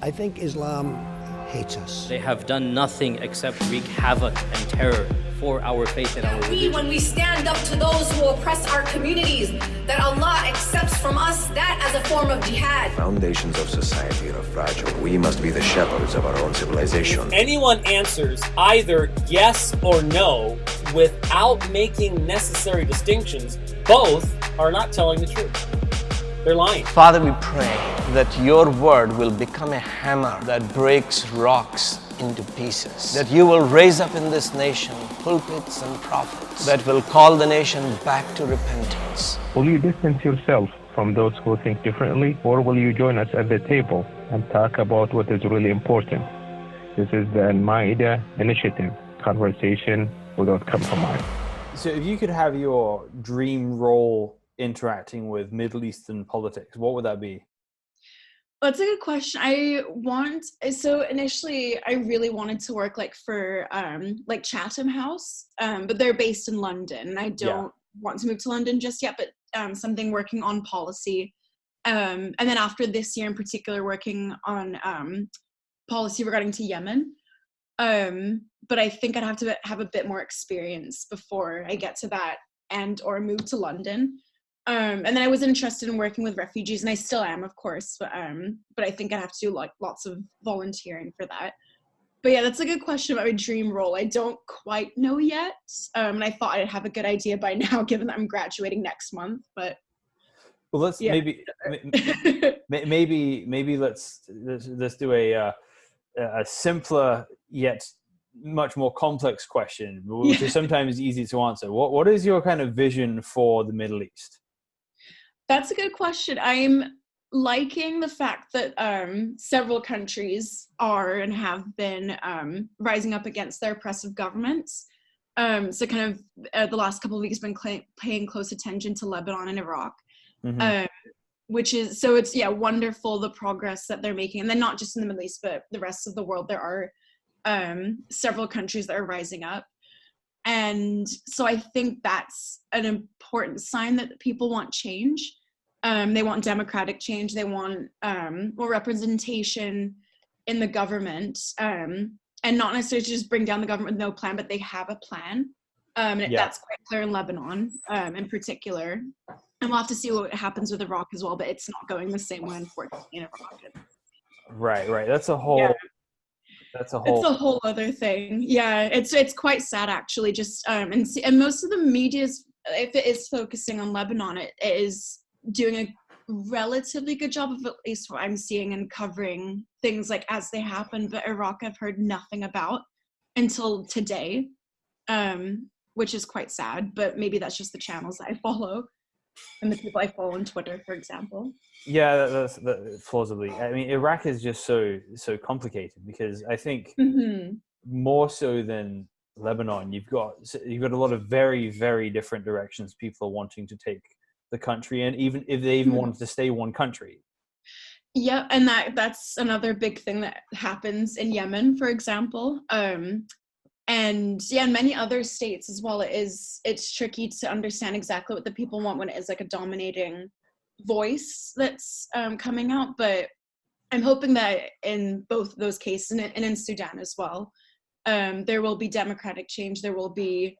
I think Islam hates us. They have done nothing except wreak havoc and terror for our faith and our religion. When we stand up to those who oppress our communities, that Allah accepts from us that as a form of jihad. Foundations of society are fragile. We must be the shepherds of our own civilization. Anyone answers either yes or no without making necessary distinctions, both are not telling the truth. They're lying. Father, we pray that your word will become a hammer that breaks rocks into pieces. That you will raise up in this nation pulpits and prophets that will call the nation back to repentance. Will you distance yourself from those who think differently, or will you join us at the table and talk about what is really important? This is the Al-Ma'idah initiative, conversation without compromise. So if you could have your dream role interacting with Middle Eastern politics, what would that be? That's a good question. Initially I really wanted to work for like Chatham House, but they're based in London, and I don't want to move to London just yet, but something working on policy. And then after this year in particular, working on policy regarding to Yemen. But I think I'd have to have a bit more experience before I get to that or move to London. And then I was interested in working with refugees, and I still am, of course, but I think I'd have to do lots of volunteering for that. But yeah, that's a good question about my dream role. I don't quite know yet, and I thought I'd have a good idea by now, given that I'm graduating next month. But well, let's maybe let's do a simpler yet much more complex question, which is sometimes easy to answer. What is your kind of vision for the Middle East? That's a good question. I'm liking the fact that several countries are and have been rising up against their oppressive governments. So kind of the last couple of weeks been paying close attention to Lebanon and Iraq, which is, so it's, wonderful the progress that they're making. And then not just in the Middle East, but the rest of the world, there are several countries that are rising up. And so I think that's an important sign that people want change. They want democratic change. They want more representation in the government, and not necessarily just bring down the government with no plan, but they have a plan. That's quite clear in Lebanon in particular. And we'll have to see what happens with Iraq as well, but it's not going the same way, unfortunately, in Iraq. Right. That's a whole... It's a whole other thing. Yeah, it's quite sad actually. Just and most of the media's, if it is focusing on Lebanon, it is doing a relatively good job of at least what I'm seeing and covering things like as they happen. But Iraq, I've heard nothing about until today, which is quite sad. But maybe that's just the channels that I follow and the people I follow on Twitter, for example. Yeah, that's plausibly. I mean, Iraq is just so complicated because I think more so than Lebanon, you've got a lot of very, very different directions people are wanting to take the country in, even if they even wanted to stay one country. Yeah, and that's another big thing that happens in Yemen, for example. And in many other states as well, it's tricky to understand exactly what the people want when it is like a dominating voice that's coming out. But I'm hoping that in both those cases and in Sudan as well, there will be democratic change. There will be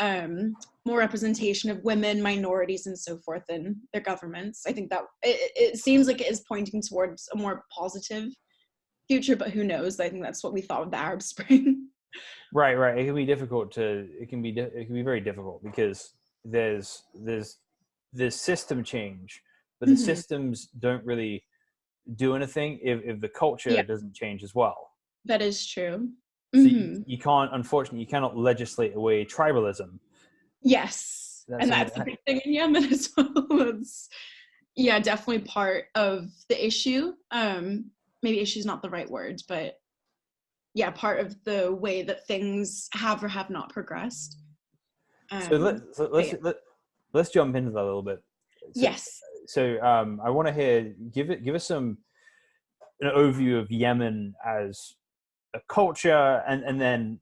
more representation of women, minorities, and so forth in their governments. I think that it seems like it is pointing towards a more positive future, but who knows? I think that's what we thought of the Arab Spring. Right. It can be difficult it can be very difficult because there's system change, but the systems don't really do anything if the culture doesn't change as well. That is true. So you cannot legislate away tribalism. Yes, that's the big thing in Yemen as well. It's, definitely part of the issue. Maybe issue is not the right word, but part of the way that things have or have not progressed. Let's jump into that a little bit. Yes. So I want to hear, give us an overview of Yemen as a culture, and then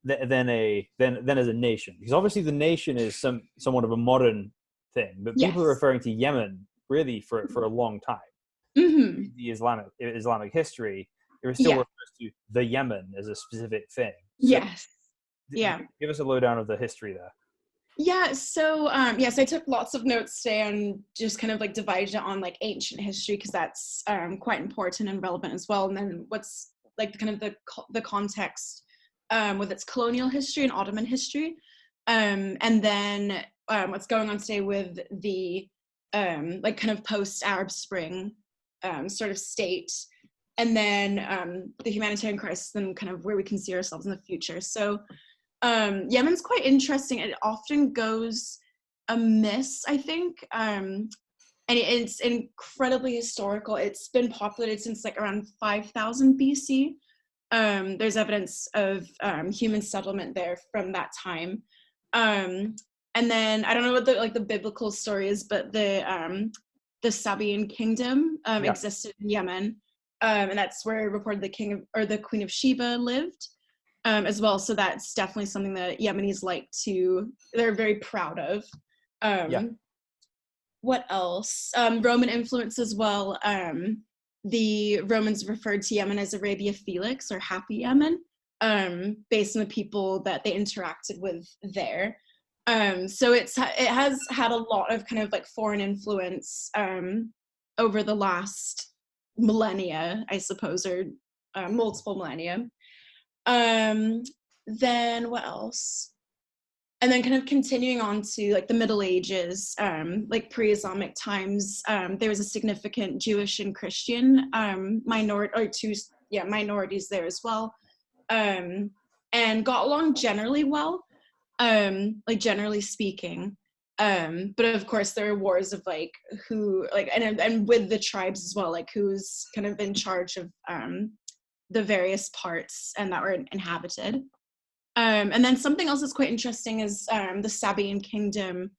as a nation, because obviously the nation is somewhat of a modern thing, but people are referring to Yemen really for a long time. the Islamic history, it refers to the Yemen as a specific thing. So Yes. Yeah. Give us a lowdown of the history there. Yeah, so yes, I took lots of notes today and just kind of like divided it on like ancient history because that's quite important and relevant as well. And then what's like kind of the context with its colonial history and Ottoman history, and then what's going on today with the like kind of post-Arab Spring sort of state, and then the humanitarian crisis and kind of where we can see ourselves in the future. So Yemen's quite interesting. It often goes amiss, I think, and it's incredibly historical. It's been populated since like around 5000 BC. There's evidence of human settlement there from that time. And then I don't know what the biblical story is, but the Sabaean kingdom existed in Yemen, and that's where reported the Queen of Sheba lived. As well, so that's definitely something that Yemenis they're very proud of. What else? Roman influence as well. The Romans referred to Yemen as Arabia Felix, or Happy Yemen, based on the people that they interacted with there. So it has had a lot of kind of like foreign influence over the last millennia, I suppose, or multiple millennia. Then what else? And then kind of continuing on to like the Middle Ages, like pre-Islamic times, there was a significant Jewish and Christian minorities there as well, and got along generally well, like generally speaking. But of course there are wars of like who like and with the tribes as well, like who's kind of in charge of the various parts and that were inhabited. And then something else that's quite interesting is the Sabaean kingdom.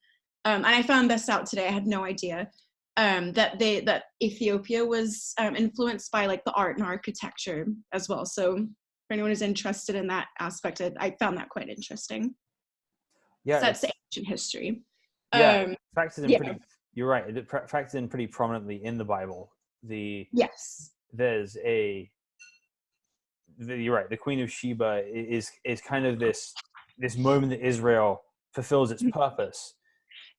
And I found this out today, I had no idea, that Ethiopia was influenced by like the art and architecture as well. So for anyone who's interested in that aspect, I found that quite interesting. Yeah, so that's the ancient history. Yeah, you're right. It factors in pretty prominently in the Bible. You're right. The Queen of Sheba is kind of this moment that Israel fulfills its purpose.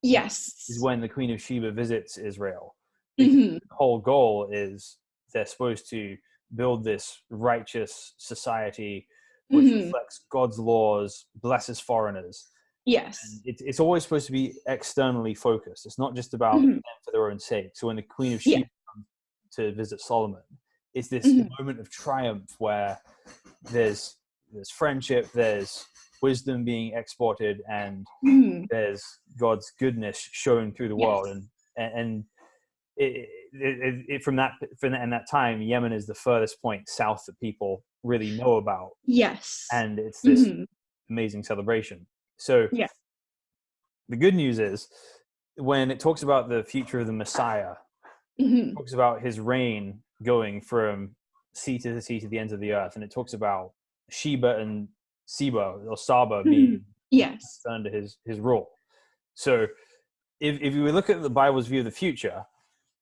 Yes, is when the Queen of Sheba visits Israel. The whole goal is they're supposed to build this righteous society which reflects God's laws, blesses foreigners. Yes, and it's always supposed to be externally focused. It's not just about them for their own sake. So when the Queen of Sheba comes to visit Solomon, it's this moment of triumph where there's friendship, there's wisdom being exported, and there's God's goodness showing through the world. And from that time, Yemen is the furthest point south that people really know about. Yes, and it's this amazing celebration. So the good news is when it talks about the future of the Messiah, it talks about his reign going from sea to sea to the ends of the earth, and it talks about Sheba and Saba being under his rule. So if you look at the Bible's view of the future,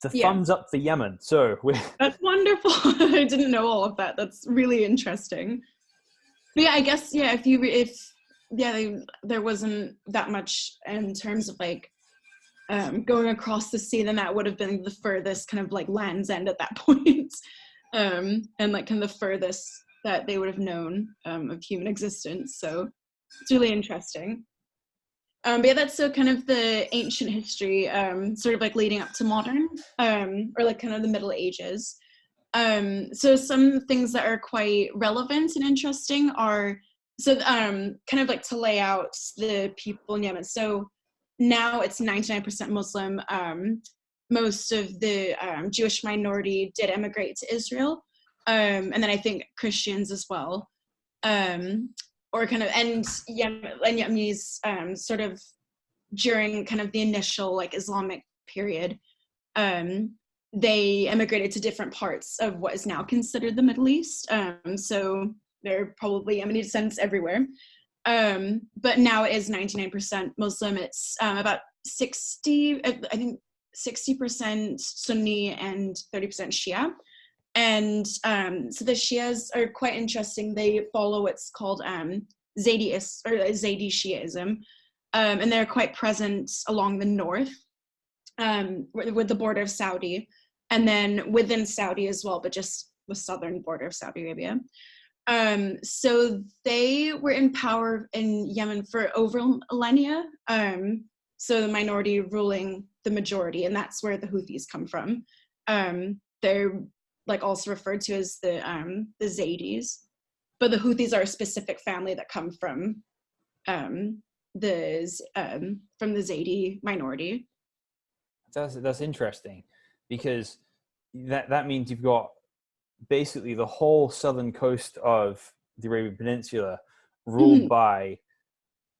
the thumbs up for Yemen. So that's wonderful. I didn't know all of that. That's really interesting. But yeah, I guess there wasn't that much in terms of like going across the sea, then that would have been the furthest kind of like Land's End at that point, and like kind of the furthest that they would have known of human existence. So it's really interesting. But yeah, that's so kind of the ancient history, sort of like leading up to modern, or like kind of the Middle Ages. So some things that are quite relevant and interesting are, kind of like to lay out the people in Yemen. So now it's 99% Muslim. Most of the Jewish minority did emigrate to Israel. And then I think Christians as well. Or kind of, and Yemenis sort of during kind of the initial like Islamic period, they emigrated to different parts of what is now considered the Middle East. So there are probably Yemeni descendants everywhere. But now it is 99% Muslim. It's about 60, I think 60% Sunni and 30% Shia. And so the Shias are quite interesting. They follow what's called Zaydi Shiism, and they're quite present along the north with the border of Saudi, and then within Saudi as well, but just the southern border of Saudi Arabia. So they were in power in Yemen for over millennia. So the minority ruling the majority, and that's where the Houthis come from. They're like also referred to as the Zaydis, but the Houthis are a specific family that come from the Zaydi minority. That's interesting, because that means you've got basically the whole southern coast of the Arabian Peninsula ruled by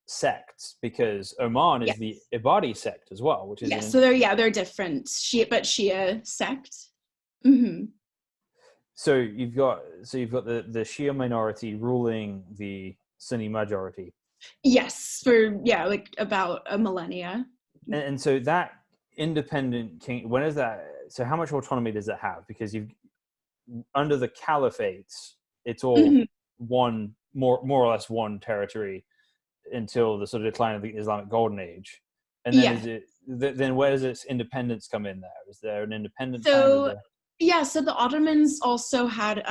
sects, because Oman is the Ibadi sect as well, which is so they're different Shia sect. So you've got the Shia minority ruling the Sunni majority. Yes, for like about a millennia. And so that independent king, when is that? So how much autonomy does that have? Because you've under the caliphates, it's all one more or less one territory until the sort of decline of the Islamic Golden Age. And then then where does its independence come in there? Is there an independence? So the Ottomans also had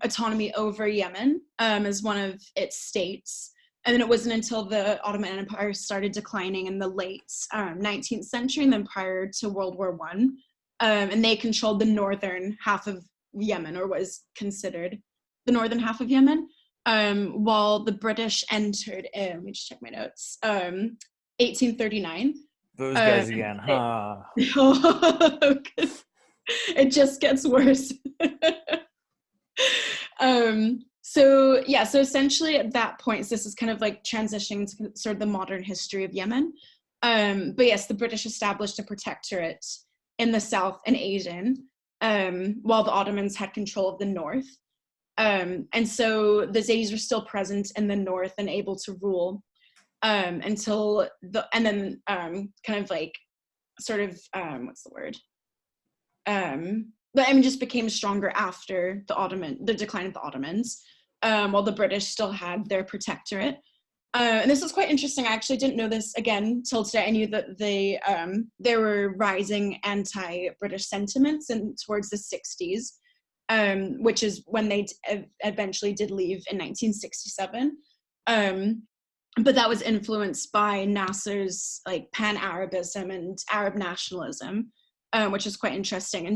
autonomy over Yemen as one of its states. And then it wasn't until the Ottoman Empire started declining in the late 19th century, and then prior to World War I. And they controlled the northern half of Yemen, or was considered the northern half of Yemen, while the British entered in, let me just check my notes, 1839. Those guys again, huh? It just gets worse. So essentially at that point, so this is kind of like transitioning to sort of the modern history of Yemen. But yes, the British established a protectorate in the south and Aden, while the Ottomans had control of the north. And so the Zaydis were still present in the north and able to rule until just became stronger after the decline of the Ottomans, while the British still had their protectorate. And this is quite interesting. I actually didn't know this again till today. I knew that there were rising anti-British sentiments towards the 60s, which is when they eventually did leave in 1967. But that was influenced by Nasser's like pan-Arabism and Arab nationalism, which is quite interesting,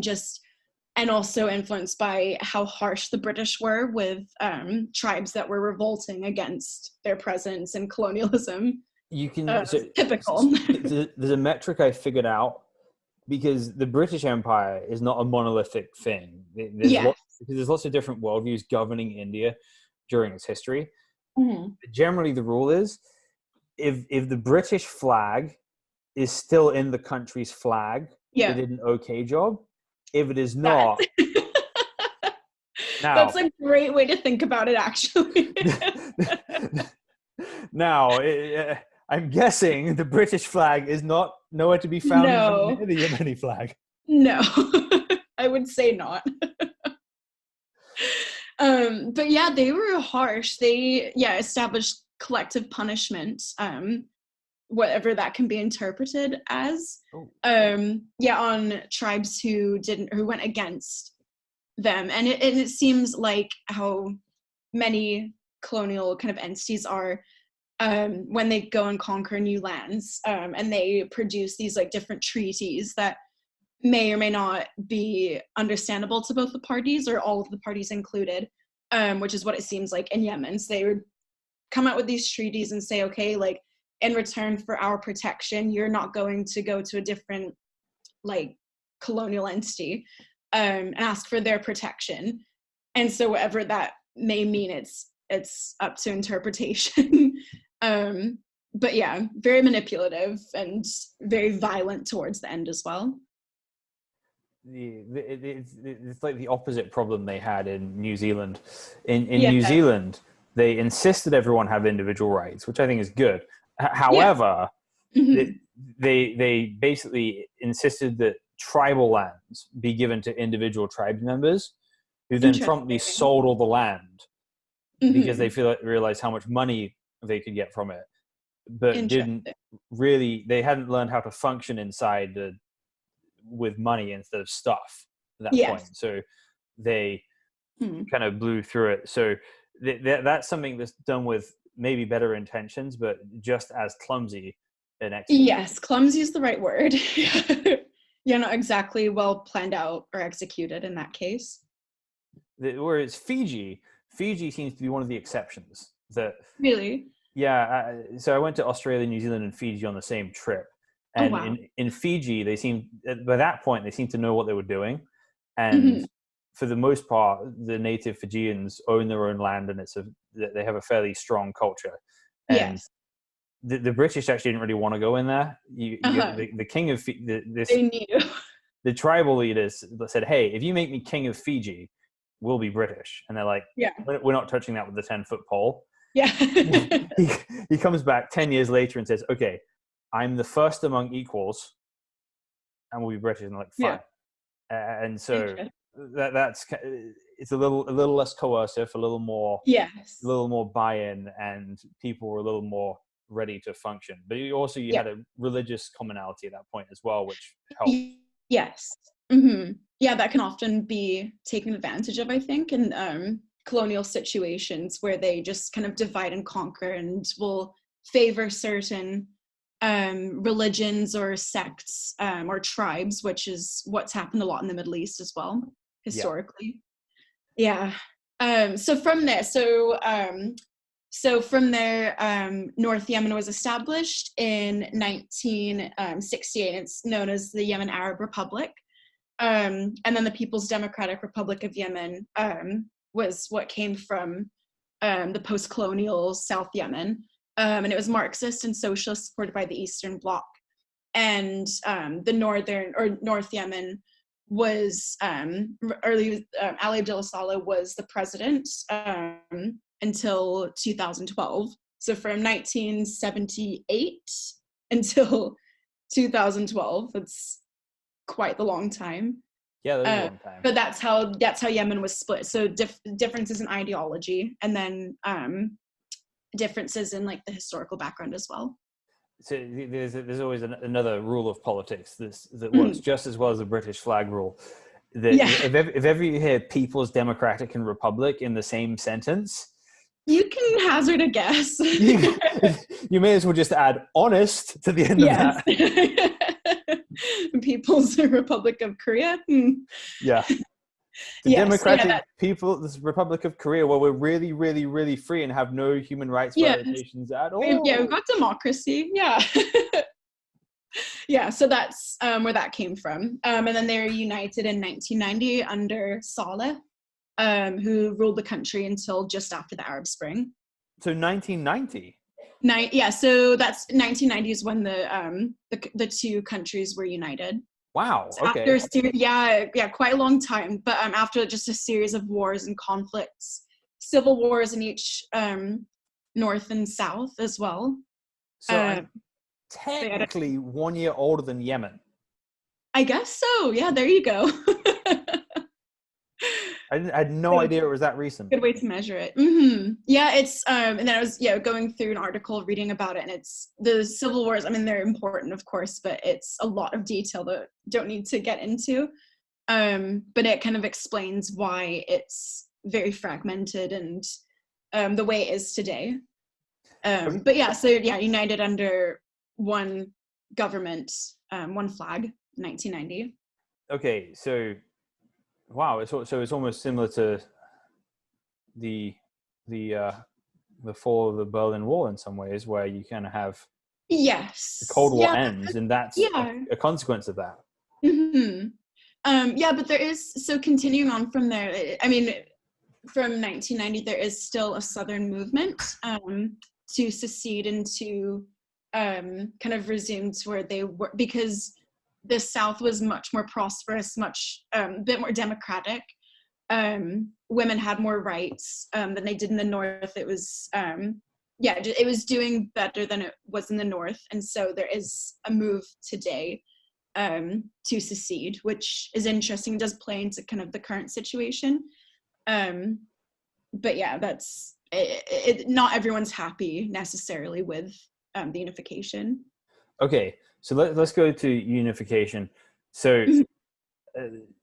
and also influenced by how harsh the British were with tribes that were revolting against their presence and colonialism. Typical. There's a metric I figured out, because the British Empire is not a monolithic thing. There's lots of different worldviews governing India during its history. Generally, the rule is if the British flag is still in the country's flag, they did an okay job. If it is not, that's a great way to think about it, actually. Now, I'm guessing the British flag is nowhere to be found in the Yemeni flag. No, I would say not. But yeah, they were harsh. They established collective punishment, whatever that can be interpreted as, on tribes who went against them. And it seems like how many colonial kind of entities are, when they go and conquer new lands, and they produce these like different treaties that may or may not be understandable to both the parties, or all of the parties included, which is what it seems like in Yemen. So they would come out with these treaties and say, okay, like, in return for our protection, you're not going to go to a different like colonial entity and ask for their protection. And so whatever that may mean, it's up to interpretation. But yeah, very manipulative and very violent towards the end as well. It's like the opposite problem they had in New Zealand. In New Zealand, they insisted everyone have individual rights, which I think is good. However, they basically insisted that tribal lands be given to individual tribe members, who then promptly sold all the land because they realized how much money they could get from it, but they hadn't learned how to function inside with money instead of stuff at that point. So they kind of blew through it. So that's something that's done with maybe better intentions, but just as clumsy an execution. Yes, clumsy is the right word. Not exactly well planned out or executed in that case. Whereas Fiji seems to be one of the exceptions. Really? Yeah. So I went to Australia, New Zealand, and Fiji on the same trip. And in Fiji, by that point, they seemed to know what they were doing. And for the most part, the native Fijians own their own land, and they have a fairly strong culture. And the British actually didn't really want to go in there. The king of the tribal leaders said, "Hey, if you make me king of Fiji, we'll be British." And they're like, "We're not touching that with the 10-foot pole." Yeah. He comes back 10 years later and says, "Okay, I'm the first among equals, and we'll be British." And like, fine. And so that's it's a little less coercive, a little more buy-in, and people were a little more ready to function. But you had a religious commonality at that point as well, which helped. Yes. That can often be taken advantage of, I think, in colonial situations where they just kind of divide and conquer and will favor certain religions or sects or tribes, which is what's happened a lot in the Middle East as well, historically. So from there, North Yemen was established in 1968. It's known as the Yemen Arab Republic. And then the People's Democratic Republic of Yemen was what came from the post-colonial South Yemen. And it was Marxist and socialist, supported by the Eastern Bloc. And the North Yemen was Ali Abdullah Saleh was the president until 2012. So from 1978 until 2012, it's quite the long time. Yeah, that is a long time. But that's how Yemen was split. So differences in ideology, and then differences in like the historical background as well. So there's always another rule of politics that works just as well as the British flag rule. If ever you hear People's Democratic and Republic in the same sentence, you can hazard a guess. you may as well just add honest to the end of that. People's Republic of Korea. Yeah. Democratic people, this Republic of Korea, where we're really, really, really free and have no human rights violations at all. Yeah, we've got democracy. Yeah. So that's where that came from. And then they were united in 1990 under Saleh, who ruled the country until just after the Arab Spring. So 1990? So that's 1990 is when the two countries were united. Wow. So okay. After quite a long time. But after just a series of wars and conflicts, civil wars in each north and south as well. So I'm technically 1 year older than Yemen. I guess so. Yeah, there you go. I had no idea it was that recent. Good way to measure it. Mm-hmm. Yeah, it's and then I was going through an article reading about it, and it's the civil wars. I mean, they're important, of course, but it's a lot of detail that don't need to get into. But it kind of explains why it's very fragmented and the way it is today. United under one government, one flag, 1990. Okay, so. Wow, so it's almost similar to the fall of the Berlin Wall in some ways, where you kind of have the Cold War ends, and that's a consequence of that. Mm-hmm. But there is, so continuing on from there, I mean, from 1990, there is still a Southern movement to secede and to kind of resume to where they were, because the South was much more prosperous, much a bit more democratic. Women had more rights than they did in the North. It was it was doing better than it was in the north, and so there is a move today to secede, which is interesting. It does play into kind of the current situation, but yeah, that's it. Not everyone's happy necessarily with the unification. Okay, so let's go to unification. So,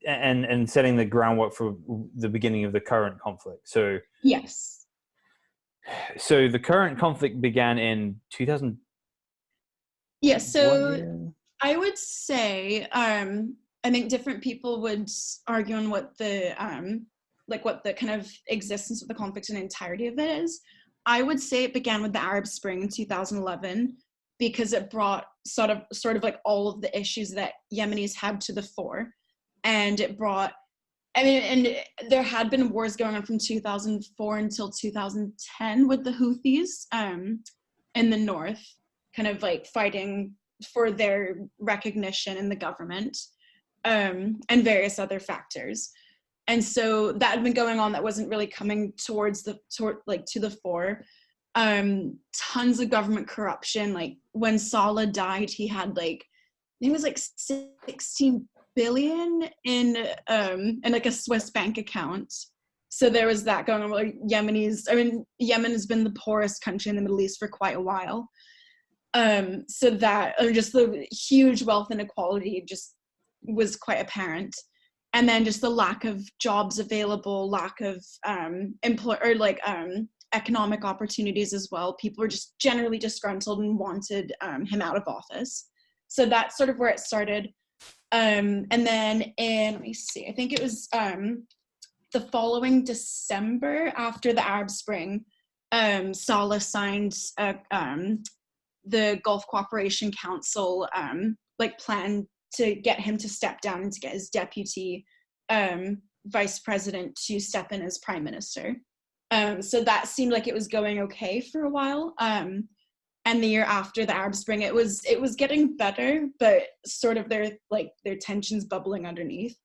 and setting the groundwork for the beginning of the current conflict. So yes. So the current conflict began in 2000. Yeah, so I would say I think different people would argue on what the what the kind of existence of the conflict and entirety of it is. I would say it began with the Arab Spring in 2011 because it brought sort of like all of the issues that Yemenis had to the fore, and it brought. I mean, and there had been wars going on from 2004 until 2010 with the Houthis in the north, kind of like fighting for their recognition in the government, and various other factors. And so that had been going on. That wasn't really coming to the fore. Tons of government corruption. Like when Saleh died, he had it was like 16 billion in like a Swiss bank account. So there was that going on. Like Yemen has been the poorest country in the Middle East for quite a while. So that just the huge wealth inequality just was quite apparent. And then just the lack of jobs available, lack of economic opportunities as well. People were just generally disgruntled and wanted him out of office. So that's sort of where it started. And then let me see, I think it was the following December after the Arab Spring, Saleh signed the Gulf Cooperation Council plan to get him to step down and to get his deputy vice president to step in as prime minister. So that seemed like it was going okay for a while. And the year after the Arab Spring, it was getting better, but sort of their tensions bubbling underneath.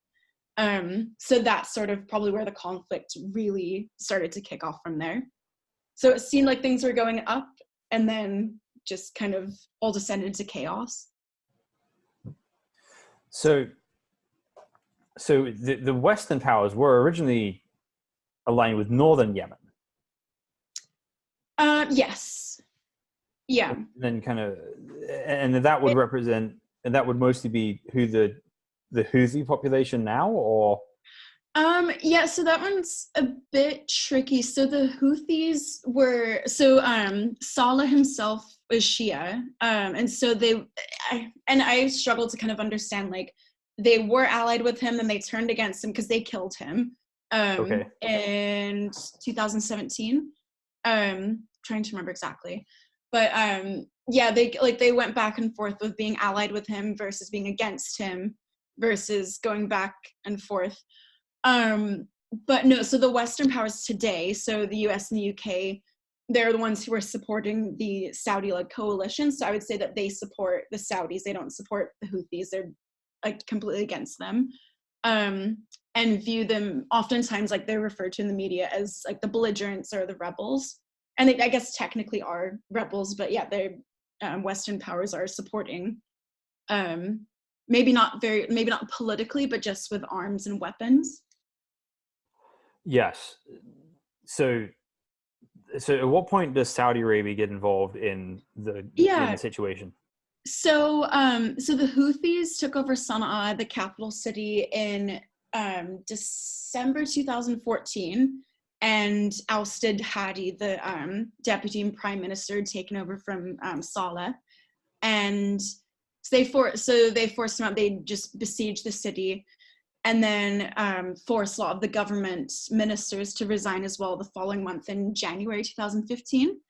So that's sort of probably where the conflict really started to kick off from there. So it seemed like things were going up, and then just kind of all descended into chaos. So the Western powers were originally aligned with northern Yemen. Yes. Yeah. And then and that would represent, and that would mostly be who the Houthi population now, or? Yeah, so that one's a bit tricky. So the Houthis were, Saleh himself was Shia, and so I struggled to kind of understand, they were allied with him and they turned against him because they killed him in 2017. Trying to remember exactly. But they went back and forth with being allied with him versus being against him versus going back and forth. But no, so the Western powers today, so the US and the UK, they're the ones who are supporting the Saudi-led coalition. So I would say that they support the Saudis. They don't support the Houthis. They're completely against them. And view them oftentimes, they're referred to in the media as the belligerents or the rebels. And they, I guess, technically are rebels, but yeah, they're Western powers are supporting, maybe not politically, but just with arms and weapons. Yes. So at what point does Saudi Arabia get involved in the situation? So the Houthis took over Sana'a, the capital city, in December 2014. And ousted Hadi, the deputy prime minister, taken over from Saleh, and they forced him out. They just besieged the city, and then forced a lot of the government ministers to resign as well the following month in January 2015.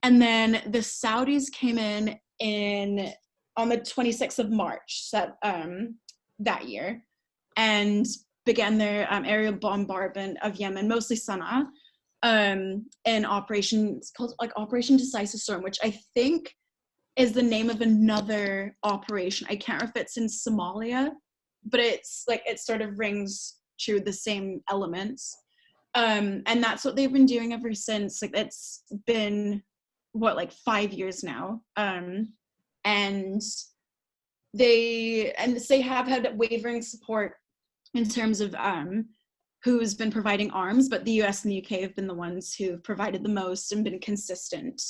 And then the Saudis came in on the 26th of March that year, and began their aerial bombardment of Yemen, mostly Sana'a, in it's called Operation Decisive Storm, which I think is the name of another operation. I can't remember if it's in Somalia, but it's it sort of rings true, the same elements. And that's what they've been doing ever since. It's been like 5 years now. And they have had wavering support in terms of who's been providing arms, but the US and the UK have been the ones who've provided the most and been consistent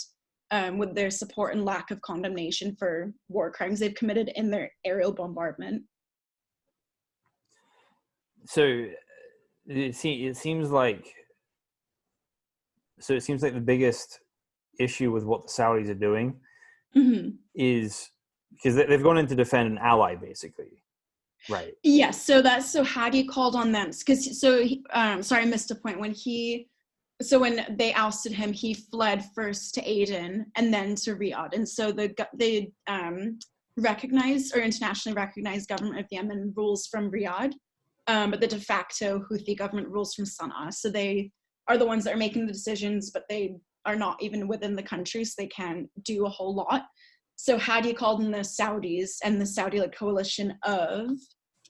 with their support and lack of condemnation for war crimes they've committed in their aerial bombardment. So it seems like the biggest issue with what the Saudis are doing is because they've gone in to defend an ally, basically, right? Yes. So Hadi called on them because sorry, I missed a point. When they ousted him, he fled first to Aden and then to Riyadh, and so they recognized, or internationally recognized, government of Yemen rules from Riyadh, but the de facto Houthi government rules from Sana'a. So they are the ones that are making the decisions, but they are not even within the country, so they can't do a whole lot. So Hadi called in the Saudis and the Saudi-led coalition of,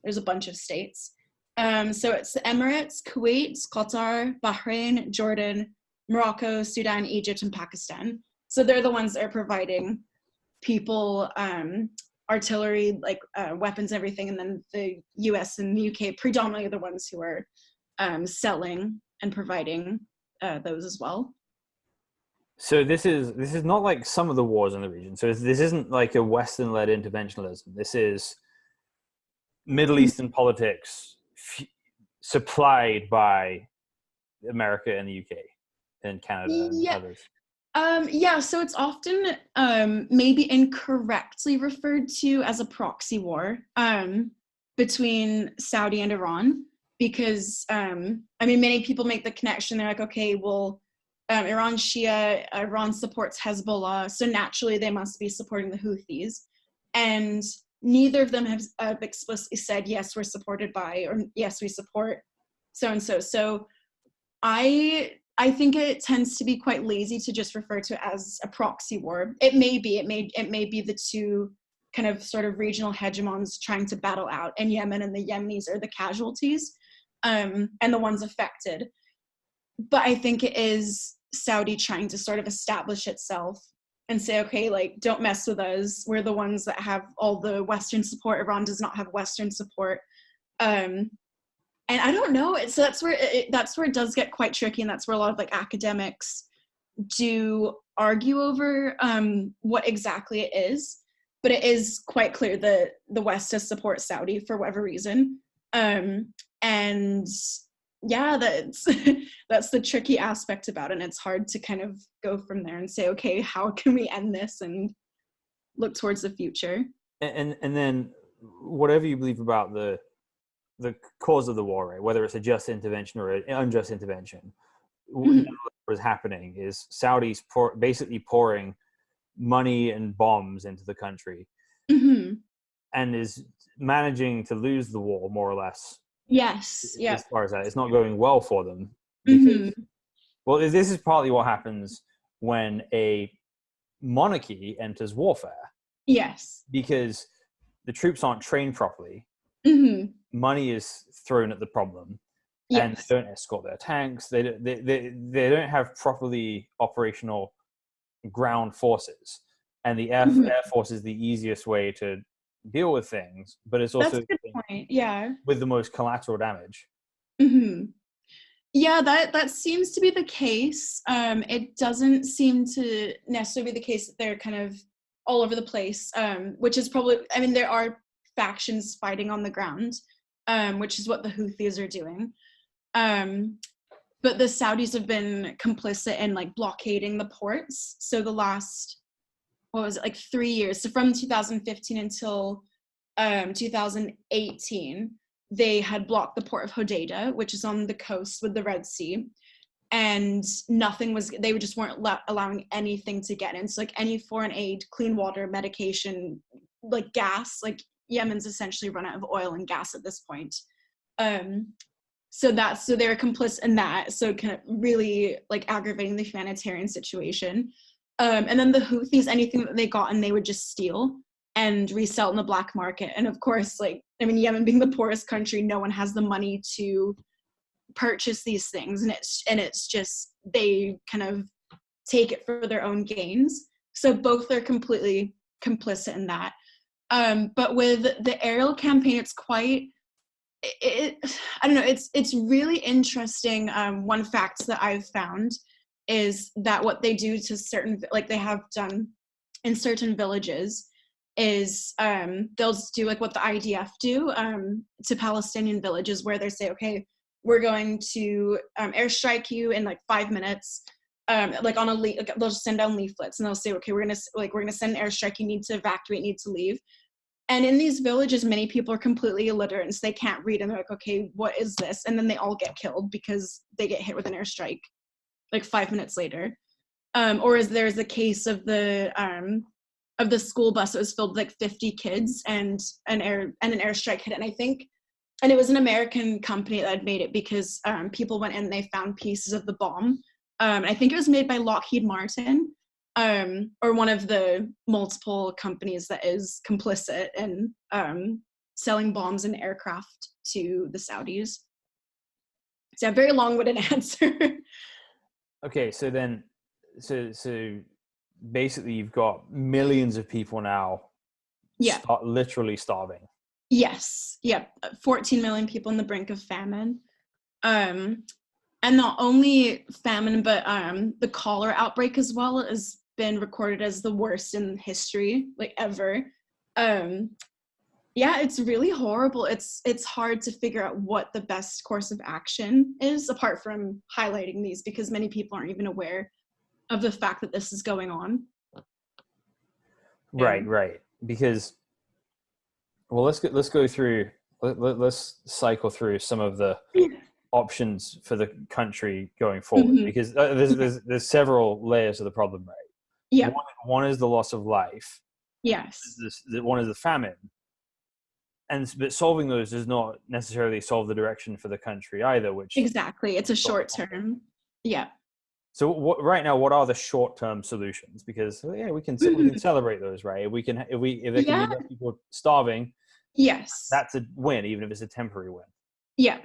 there's a bunch of states. So it's the Emirates, Kuwait, Qatar, Bahrain, Jordan, Morocco, Sudan, Egypt, and Pakistan. So they're the ones that are providing people, artillery, like weapons, everything. And then the US and the UK predominantly are the ones who are selling and providing those as well. So this is not like some of the wars in the region. So this isn't like a Western-led interventionism. This is Middle Eastern politics supplied by America and the UK and Canada and others. So it's often maybe incorrectly referred to as a proxy war between Saudi and Iran, because many people make the connection. They're like, okay, well, Iran's Shia, Iran supports Hezbollah, so naturally they must be supporting the Houthis. And neither of them have explicitly said, yes, we're supported by, or yes, we support so-and-so. So I think it tends to be quite lazy to just refer to it as a proxy war. It may be the two kind of sort of regional hegemons trying to battle out, and Yemen and the Yemenis are the casualties and the ones affected. But I think it is Saudi trying to sort of establish itself and say, okay, like, don't mess with us. We're the ones that have all the Western support. Iran does not have Western support. And I don't know. So that's where it does get quite tricky, and that's where a lot of like academics do argue over what exactly it is. But it is quite clear that the West does support Saudi for whatever reason. And yeah, that's the tricky aspect about it. And it's hard to kind of go from there and say, okay, how can we end this and look towards the future? And then whatever you believe about the cause of the war, right? Whether it's a just intervention or an unjust intervention, what is happening is Saudis basically pouring money and bombs into the country, and is managing to lose the war more or less. Yes, yeah. As far as that, it's not going well for them. Because, well, this is partly what happens when a monarchy enters warfare. Yes. Because the troops aren't trained properly. Money is thrown at the problem. Yes. And they don't escort their tanks. They don't have properly operational ground forces. And the air force is the easiest way to deal with things, but it's also that's a good point. Yeah, with the most collateral damage. Yeah, that seems to be the case. It doesn't seem to necessarily be the case that they're kind of all over the place, which is probably, there are factions fighting on the ground, which is what the Houthis are doing. But the Saudis have been complicit in like blockading the ports. So the last, 3 years? So from 2015 until 2018, they had blocked the port of Hodeidah, which is on the coast with the Red Sea. And they just weren't allowing anything to get in. So like any foreign aid, clean water, medication, like gas, like Yemen's essentially run out of oil and gas at this point. So they're complicit in that. So kind of really like aggravating the humanitarian situation. And then the Houthis, anything that they got and they would just steal and resell in the black market. And of course, Yemen being the poorest country, no one has the money to purchase these things. And it's just, they kind of take it for their own gains. So both are completely complicit in that. But with the aerial campaign, it's quite, I don't know, it's really interesting. One fact that I've found is that what they do to certain, like they have done in certain villages, is they'll do like what the IDF do to Palestinian villages, where they say, okay, we're going to airstrike you in like 5 minutes. Like on a like they'll just send down leaflets and they'll say, okay, we're gonna send an airstrike. You need to evacuate. You need to leave. And in these villages, many people are completely illiterate, and so they can't read. And they're like, okay, what is this? And then they all get killed because they get hit with an airstrike, like 5 minutes later. Or there's a case of the school bus that was filled with like 50 kids, and an airstrike hit it. And it was an American company that had made it because people went in and they found pieces of the bomb. I think it was made by Lockheed Martin, or one of the multiple companies that is complicit in selling bombs and aircraft to the Saudis. So a very long-winded answer. Okay, so then, so basically you've got millions of people now literally starving. Yes. Yep. 14 million people on the brink of famine. And not only famine, but the cholera outbreak as well has been recorded as the worst in history, like ever. Yeah, it's really horrible. It's hard to figure out what the best course of action is, apart from highlighting these, because many people aren't even aware of the fact that this is going on. Right. Because, well, let's go through. Let's cycle through some of the options for the country going forward, because there's several layers of the problem, right? Yeah. One is the loss of life. Yes. One is the famine. But solving those does not necessarily solve the direction for the country either, which exactly, it's a short term. Yeah. So right now, what are the short-term solutions? Because we can celebrate those, right? If there can be less people starving, yes, that's a win, even if it's a temporary win. Yeah.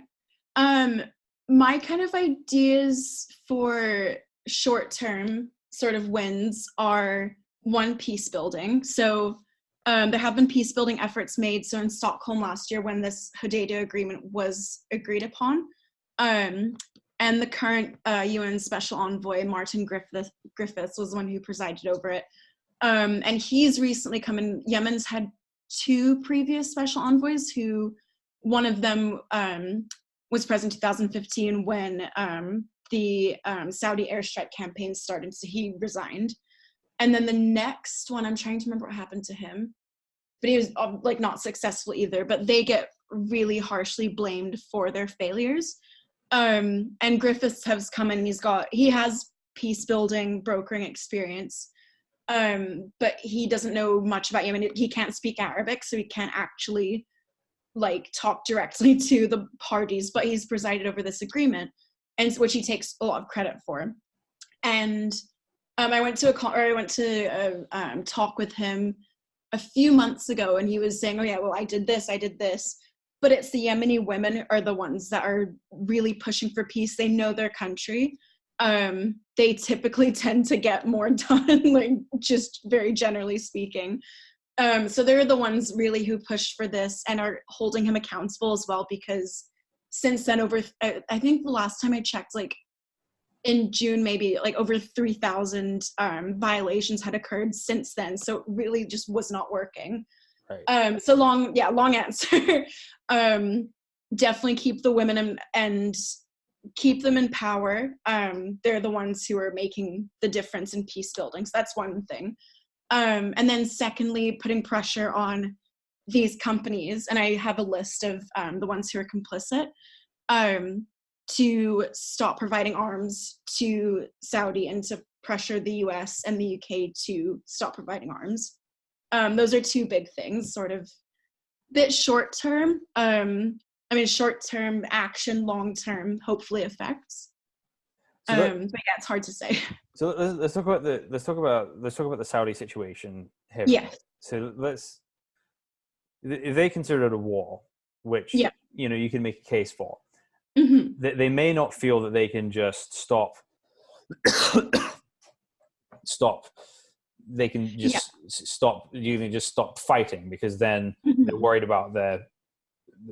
My kind of ideas for short-term sort of wins are, one, peace building. So there have been peace building efforts made. So in Stockholm last year, when this Hodeidah agreement was agreed upon, and the current UN Special Envoy, Martin Griffiths, was the one who presided over it. And he's recently come in. Yemen's had 2 previous special envoys, who one of them was present in 2015 when the Saudi airstrike campaign started, so he resigned. And then the next one, I'm trying to remember what happened to him, but he was like not successful either, but they get really harshly blamed for their failures. And Griffiths has come in, he has peace building brokering experience, but he doesn't know much about Yemen. He can't speak Arabic, so he can't actually like talk directly to the parties, but he's presided over this agreement, and which he takes a lot of credit for. And I went to a talk with him a few months ago, and he was saying, oh yeah, well, I did this, but it's the Yemeni women are the ones that are really pushing for peace. They know their country. They typically tend to get more done, like just very generally speaking. So they're the ones really who push for this and are holding him accountable as well, because since then, I think the last time I checked, like in June, maybe like over 3,000 violations had occurred since then. So it really just was not working. Right. So long answer. Definitely keep the women and keep them in power. They're the ones who are making the difference in peace building. So that's one thing. And then secondly, putting pressure on these companies, and I have a list of the ones who are complicit, to stop providing arms to Saudi and to pressure the US and the UK to stop providing arms. Those are 2 big things, sort of bit short term. Short term action, long term, hopefully effects. But yeah, it's hard to say. So let's talk about the Saudi situation here. Yes. So if they consider it a war, which you can make a case for, they may not feel that they can just stop stop. They can just stop. You can just stop fighting, because then they're worried about their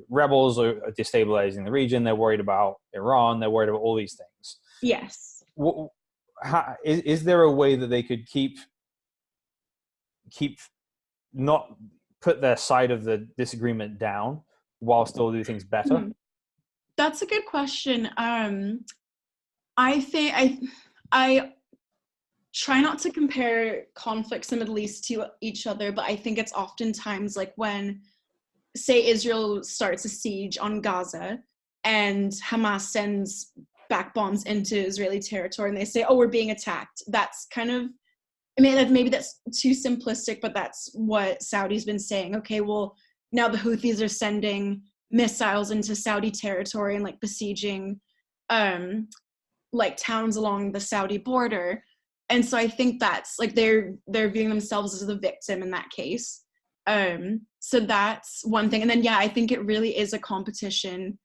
rebels are destabilizing the region. They're worried about Iran. They're worried about all these things. Yes. Is there a way that they could keep not put their side of the disagreement down while still do things better? That's a good question. I think I try not to compare conflicts in the Middle East to each other, but I think it's oftentimes like when, say, Israel starts a siege on Gaza and Hamas sends back bombs into Israeli territory and they say, oh, we're being attacked. That's kind of, I mean, maybe that's too simplistic, but that's what Saudi's been saying. Okay, well, now the Houthis are sending missiles into Saudi territory and like besieging like towns along the Saudi border. And so I think that's like they're viewing themselves as the victim in that case. So that's one thing. And then, yeah, I think it really is a competition.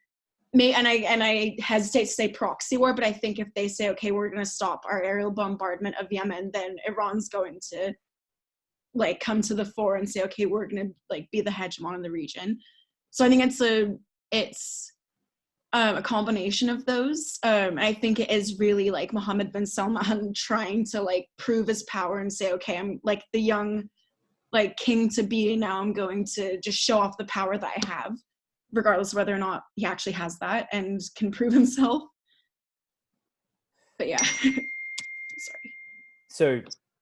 And I hesitate to say proxy war, but I think if they say, okay, we're going to stop our aerial bombardment of Yemen, then Iran's going to like come to the fore and say, okay, we're going to like be the hegemon in the region. So I think it's a combination of those. I think it is really like Mohammed bin Salman trying to like prove his power and say, okay, I'm like the young like king to be, now I'm going to just show off the power that I have, regardless of whether or not he actually has that and can prove himself. But yeah. Sorry. So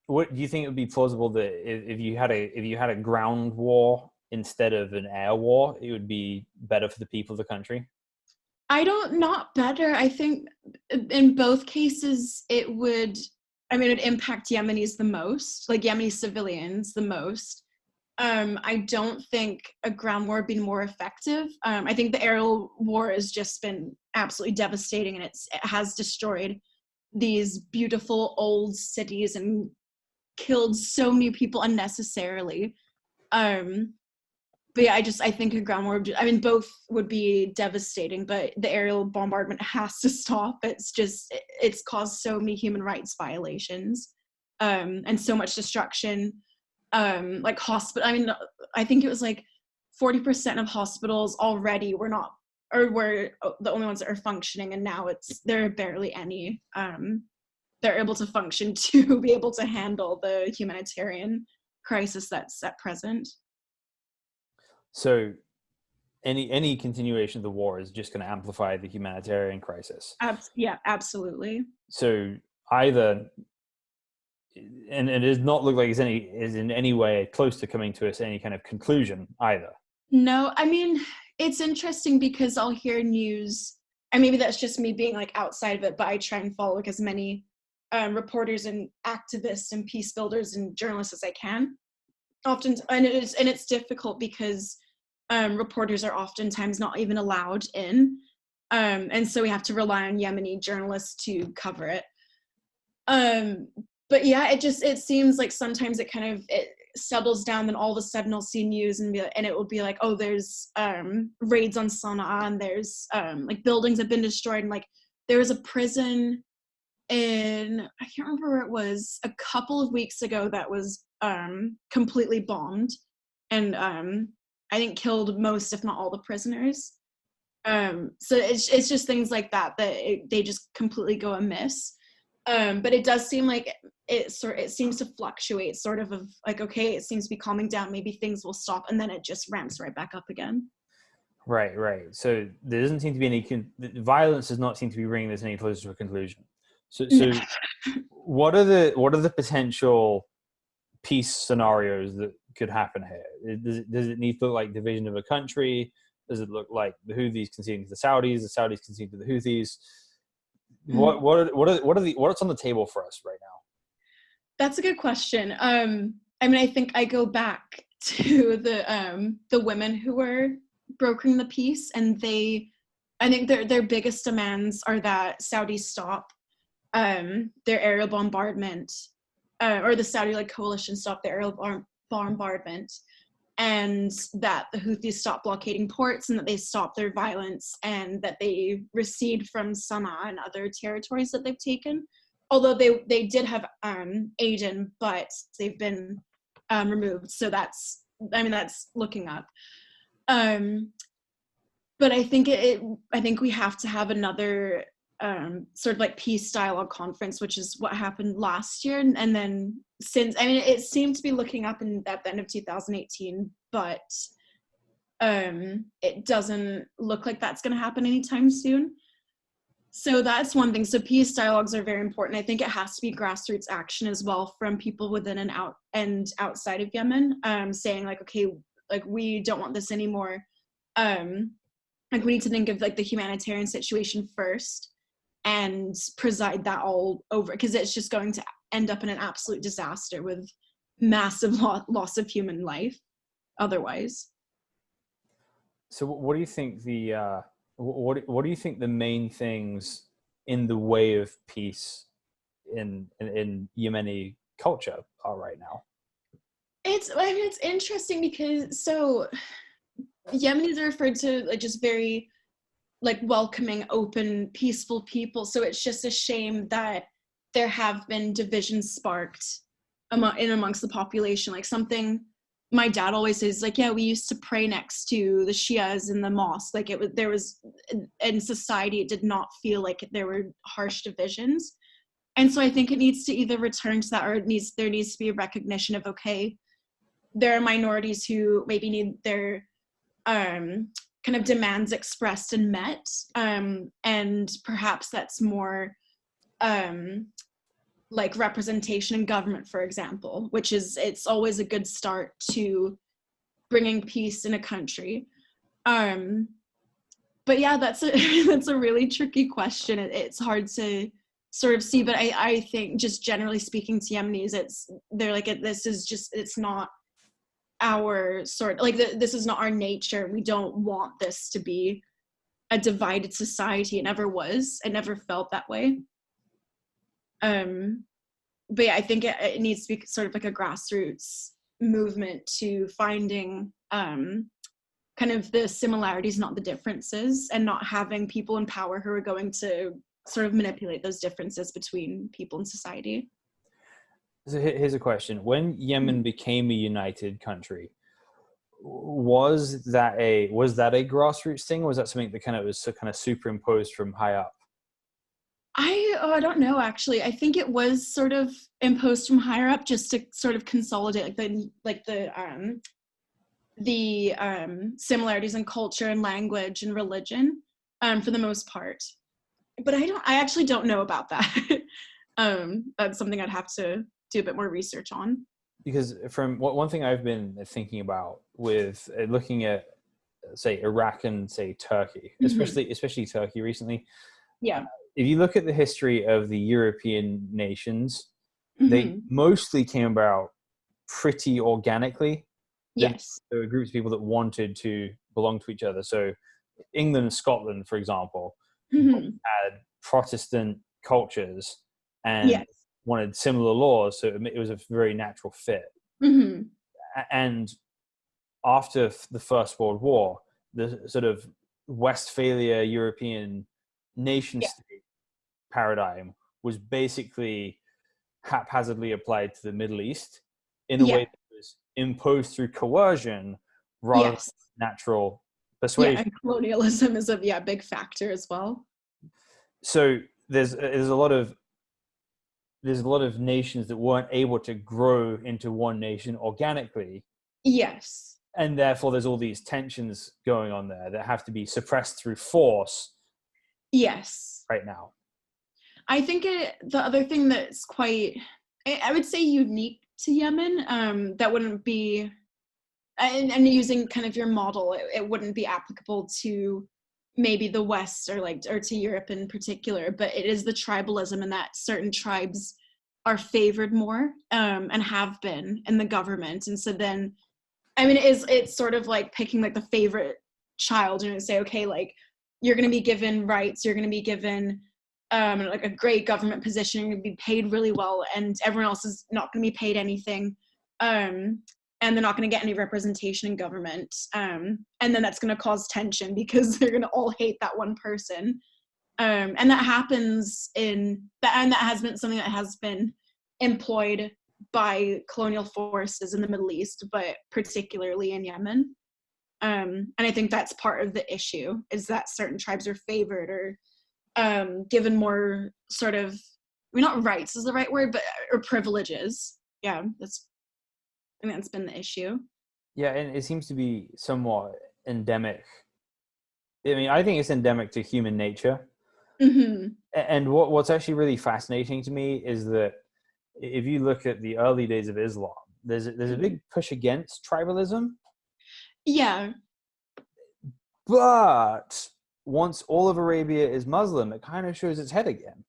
what do you think it would be plausible that if you had a ground war instead of an air war, it would be better for the people of the country? Not better. I think in both cases it would impact Yemenis the most, like Yemeni civilians the most. I don't think a ground war would be more effective. I think the aerial war has just been absolutely devastating, and it has destroyed these beautiful old cities and killed so many people unnecessarily. But yeah, I think a ground war, both would be devastating, but the aerial bombardment has to stop. It's caused so many human rights violations, and so much destruction. Like hospital, I think it was like 40% of hospitals already were the only ones that are functioning, and now there are barely any. They're able to function to be able to handle the humanitarian crisis that's at present. So any continuation of the war is just going to amplify the humanitarian crisis. Yeah, absolutely. So either, and it does not look like is in any way close to coming to any kind of conclusion either. No, it's interesting because I'll hear news, and maybe that's just me being like outside of it, but I try and follow like as many reporters and activists and peace builders and journalists as I can. Often, and it's difficult because reporters are oftentimes not even allowed in, and so we have to rely on Yemeni journalists to cover it. But yeah, it seems like sometimes it settles down, then all of a sudden I'll see news and it will be like, oh, there's raids on Sana'a, and there's like buildings have been destroyed, and like there was a prison in, I can't remember where it was, a couple of weeks ago that was completely bombed, and I think killed most, if not all, the prisoners. So it's just things like that they just completely go amiss. But it does seem like it seems to fluctuate, sort of like, okay, it seems to be calming down, maybe things will stop, and then it just ramps right back up again. Right. So there doesn't seem to be any violence does not seem to be bringing this any closer to a conclusion. So what are the potential peace scenarios that could happen here? Does it need to look like division of a country? Does it look like the Houthis conceding to the Saudis conceding to the Houthis? What's on the table for us right now? That's a good question. I think I go back to the women who were brokering the peace, and I think their biggest demands are that Saudis stop their aerial bombardment, or the Saudi coalition stop their aerial bombardment, and that the Houthis stop blockading ports, and that they stop their violence, and that they recede from Sana'a and other territories that they've taken. although they did have Aden, but they've been removed. So that's looking up. But I think I think we have to have another sort of like peace dialogue conference, which is what happened last year, and then since, I mean, it seemed to be looking up at the end of 2018, but it doesn't look like that's going to happen anytime soon. So that's one thing. So peace dialogues are very important. I think it has to be grassroots action as well from people within and outside of Yemen, saying like, okay, like we don't want this anymore. Like we need to think of like the humanitarian situation first and preside that all over, because it's just going to end up in an absolute disaster with massive loss of human life otherwise. So what do you think what do you think the main things in the way of peace in Yemeni culture are right now? It's interesting because so Yemenis are referred to like just very like welcoming, open, peaceful people. So it's just a shame that there have been divisions sparked amongst the population. Like something my dad always says, like, yeah, we used to pray next to the Shias in the mosque. Like there was in society, it did not feel like there were harsh divisions. And so I think it needs to either return to that, or there needs to be a recognition of, okay, there are minorities who maybe need their kind of demands expressed and met, and perhaps that's more like representation in government, for example, which is, it's always a good start to bringing peace in a country. But yeah, that's a really tricky question. It's hard to sort of see, but I think just generally speaking to Yemenis, they're like, it's not our sort, like this is not our nature. We don't want this to be a divided society. It never was. It never felt that way. But yeah, I think it needs to be sort of like a grassroots movement to finding kind of the similarities, not the differences, and not having people in power who are going to sort of manipulate those differences between people in society. So here's a question. When Yemen became a united country, was that a grassroots thing, or was that something that kind of superimposed from high up? I don't know, actually. I think it was sort of imposed from higher up just to sort of consolidate the similarities in culture and language and religion, for the most part. But I actually don't know about that. That's something I'd have to do a bit more research on. Because from one thing I've been thinking about with looking at, say, Iraq and say Turkey, especially Turkey recently. Yeah. If you look at the history of the European nations, they mostly came about pretty organically. Yes. There were groups of people that wanted to belong to each other. So England and Scotland, for example, had Protestant cultures and wanted similar laws. So it was a very natural fit. And after the First World War, the sort of Westphalia European nation state paradigm was basically haphazardly applied to the Middle East in a way that was imposed through coercion rather than natural persuasion. Yeah, and colonialism is a big factor as well. So there's a lot of nations that weren't able to grow into one nation organically. Yes. And therefore there's all these tensions going on there that have to be suppressed through force. Yes. Right now. I think the other thing that's quite, I would say, unique to Yemen, that wouldn't be, and using kind of your model, it wouldn't be applicable to maybe the West or to Europe in particular, but it is the tribalism, and that certain tribes are favored more, and have been in the government. And so then, I mean, it's sort of like picking like the favorite child and say, okay, like you're going to be given rights, you're going to be given like a great government position, you're going to be paid really well, and everyone else is not going to be paid anything, and they're not going to get any representation in government, and then that's going to cause tension because they're going to all hate that one person. And that happens and that has been something that has been employed by colonial forces in the Middle East, but particularly in Yemen. And I think that's part of the issue, is that certain tribes are favored or given more sort of, I mean, not rights is the right word, but or privileges. Yeah, I think that's been the issue. Yeah, and it seems to be somewhat endemic. I mean, I think it's endemic to human nature. Mm-hmm. And what's actually really fascinating to me is that if you look at the early days of Islam, there's a big push against tribalism. Yeah. But once all of Arabia is Muslim, it kind of shows its head again.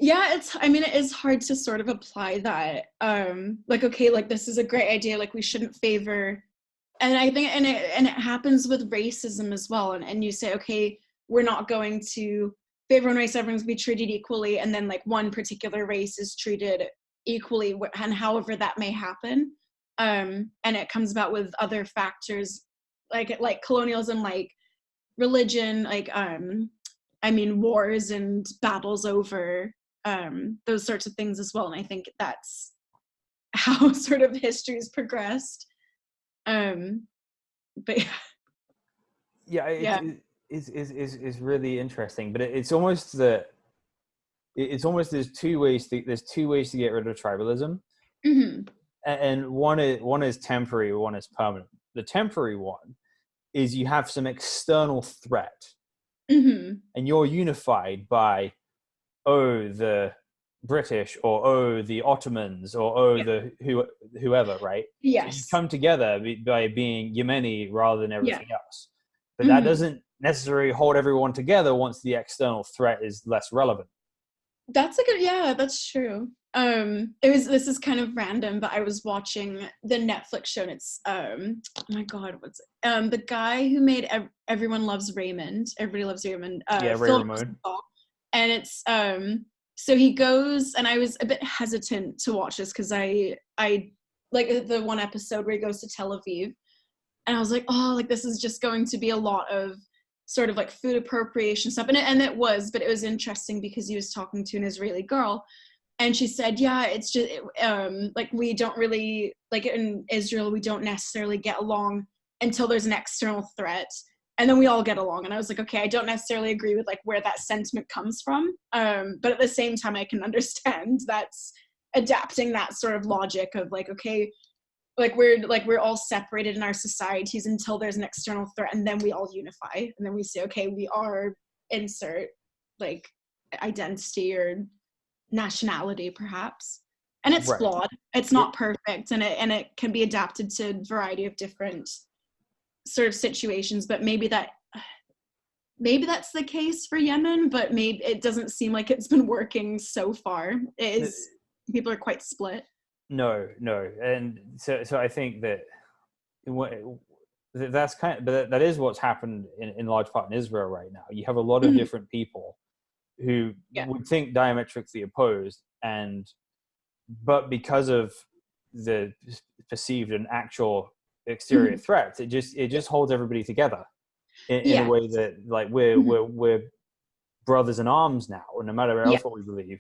Yeah, it is hard to sort of apply that. Like, okay, like this is a great idea, like we shouldn't favor, and I think, and it happens with racism as well. And you say, okay, we're not going to favor one race, everyone's be treated equally, and then like one particular race is treated equally, and however that may happen. And it comes about with other factors like colonialism, like religion, like I mean wars and battles over those sorts of things as well. And I think that's how sort of history's progressed. But it's really interesting. But it's almost that there's two ways to get rid of tribalism, mm-hmm. and one is temporary, one is permanent. The temporary one is you have some external threat, mm-hmm. and you're unified by the British, or the Ottomans, or the whoever, right? Yes. So you come together by being Yemeni rather than everything else. But mm-hmm. that doesn't necessarily hold everyone together once the external threat is less relevant. That's that's true. This is kind of random, but I was watching the Netflix show, and it's oh my god, what's it? The guy who made Everyone Loves Raymond, Everybody Loves Raymond, Ray Ramone. And it's so he goes, and I was a bit hesitant to watch this because I like the one episode where he goes to Tel Aviv, and I was like, oh, like this is just going to be a lot of sort of like food appropriation stuff, and it was, but it was interesting because he was talking to an Israeli girl, and she said, yeah, it's just like we don't really, like in Israel, we don't necessarily get along until there's an external threat, and then we all get along. And I was like, okay, I don't necessarily agree with like where that sentiment comes from, but at the same time I can understand that's adapting that sort of logic of like, okay, like we're all separated in our societies until there's an external threat, and then we all unify, and then we say, okay, we are insert like identity or nationality perhaps, and it's right. flawed, it's not perfect, and it can be adapted to a variety of different sort of situations, but maybe that's the case for Yemen, but maybe it doesn't seem like it's been working so far. People are quite split. No, and so I think that that's but that is what's happened in large part in Israel right now. You have a lot of different people who would think diametrically opposed, but because of the perceived and actual exterior threats, it just holds everybody together in a way that like we're brothers in arms now, and no matter else what we believe,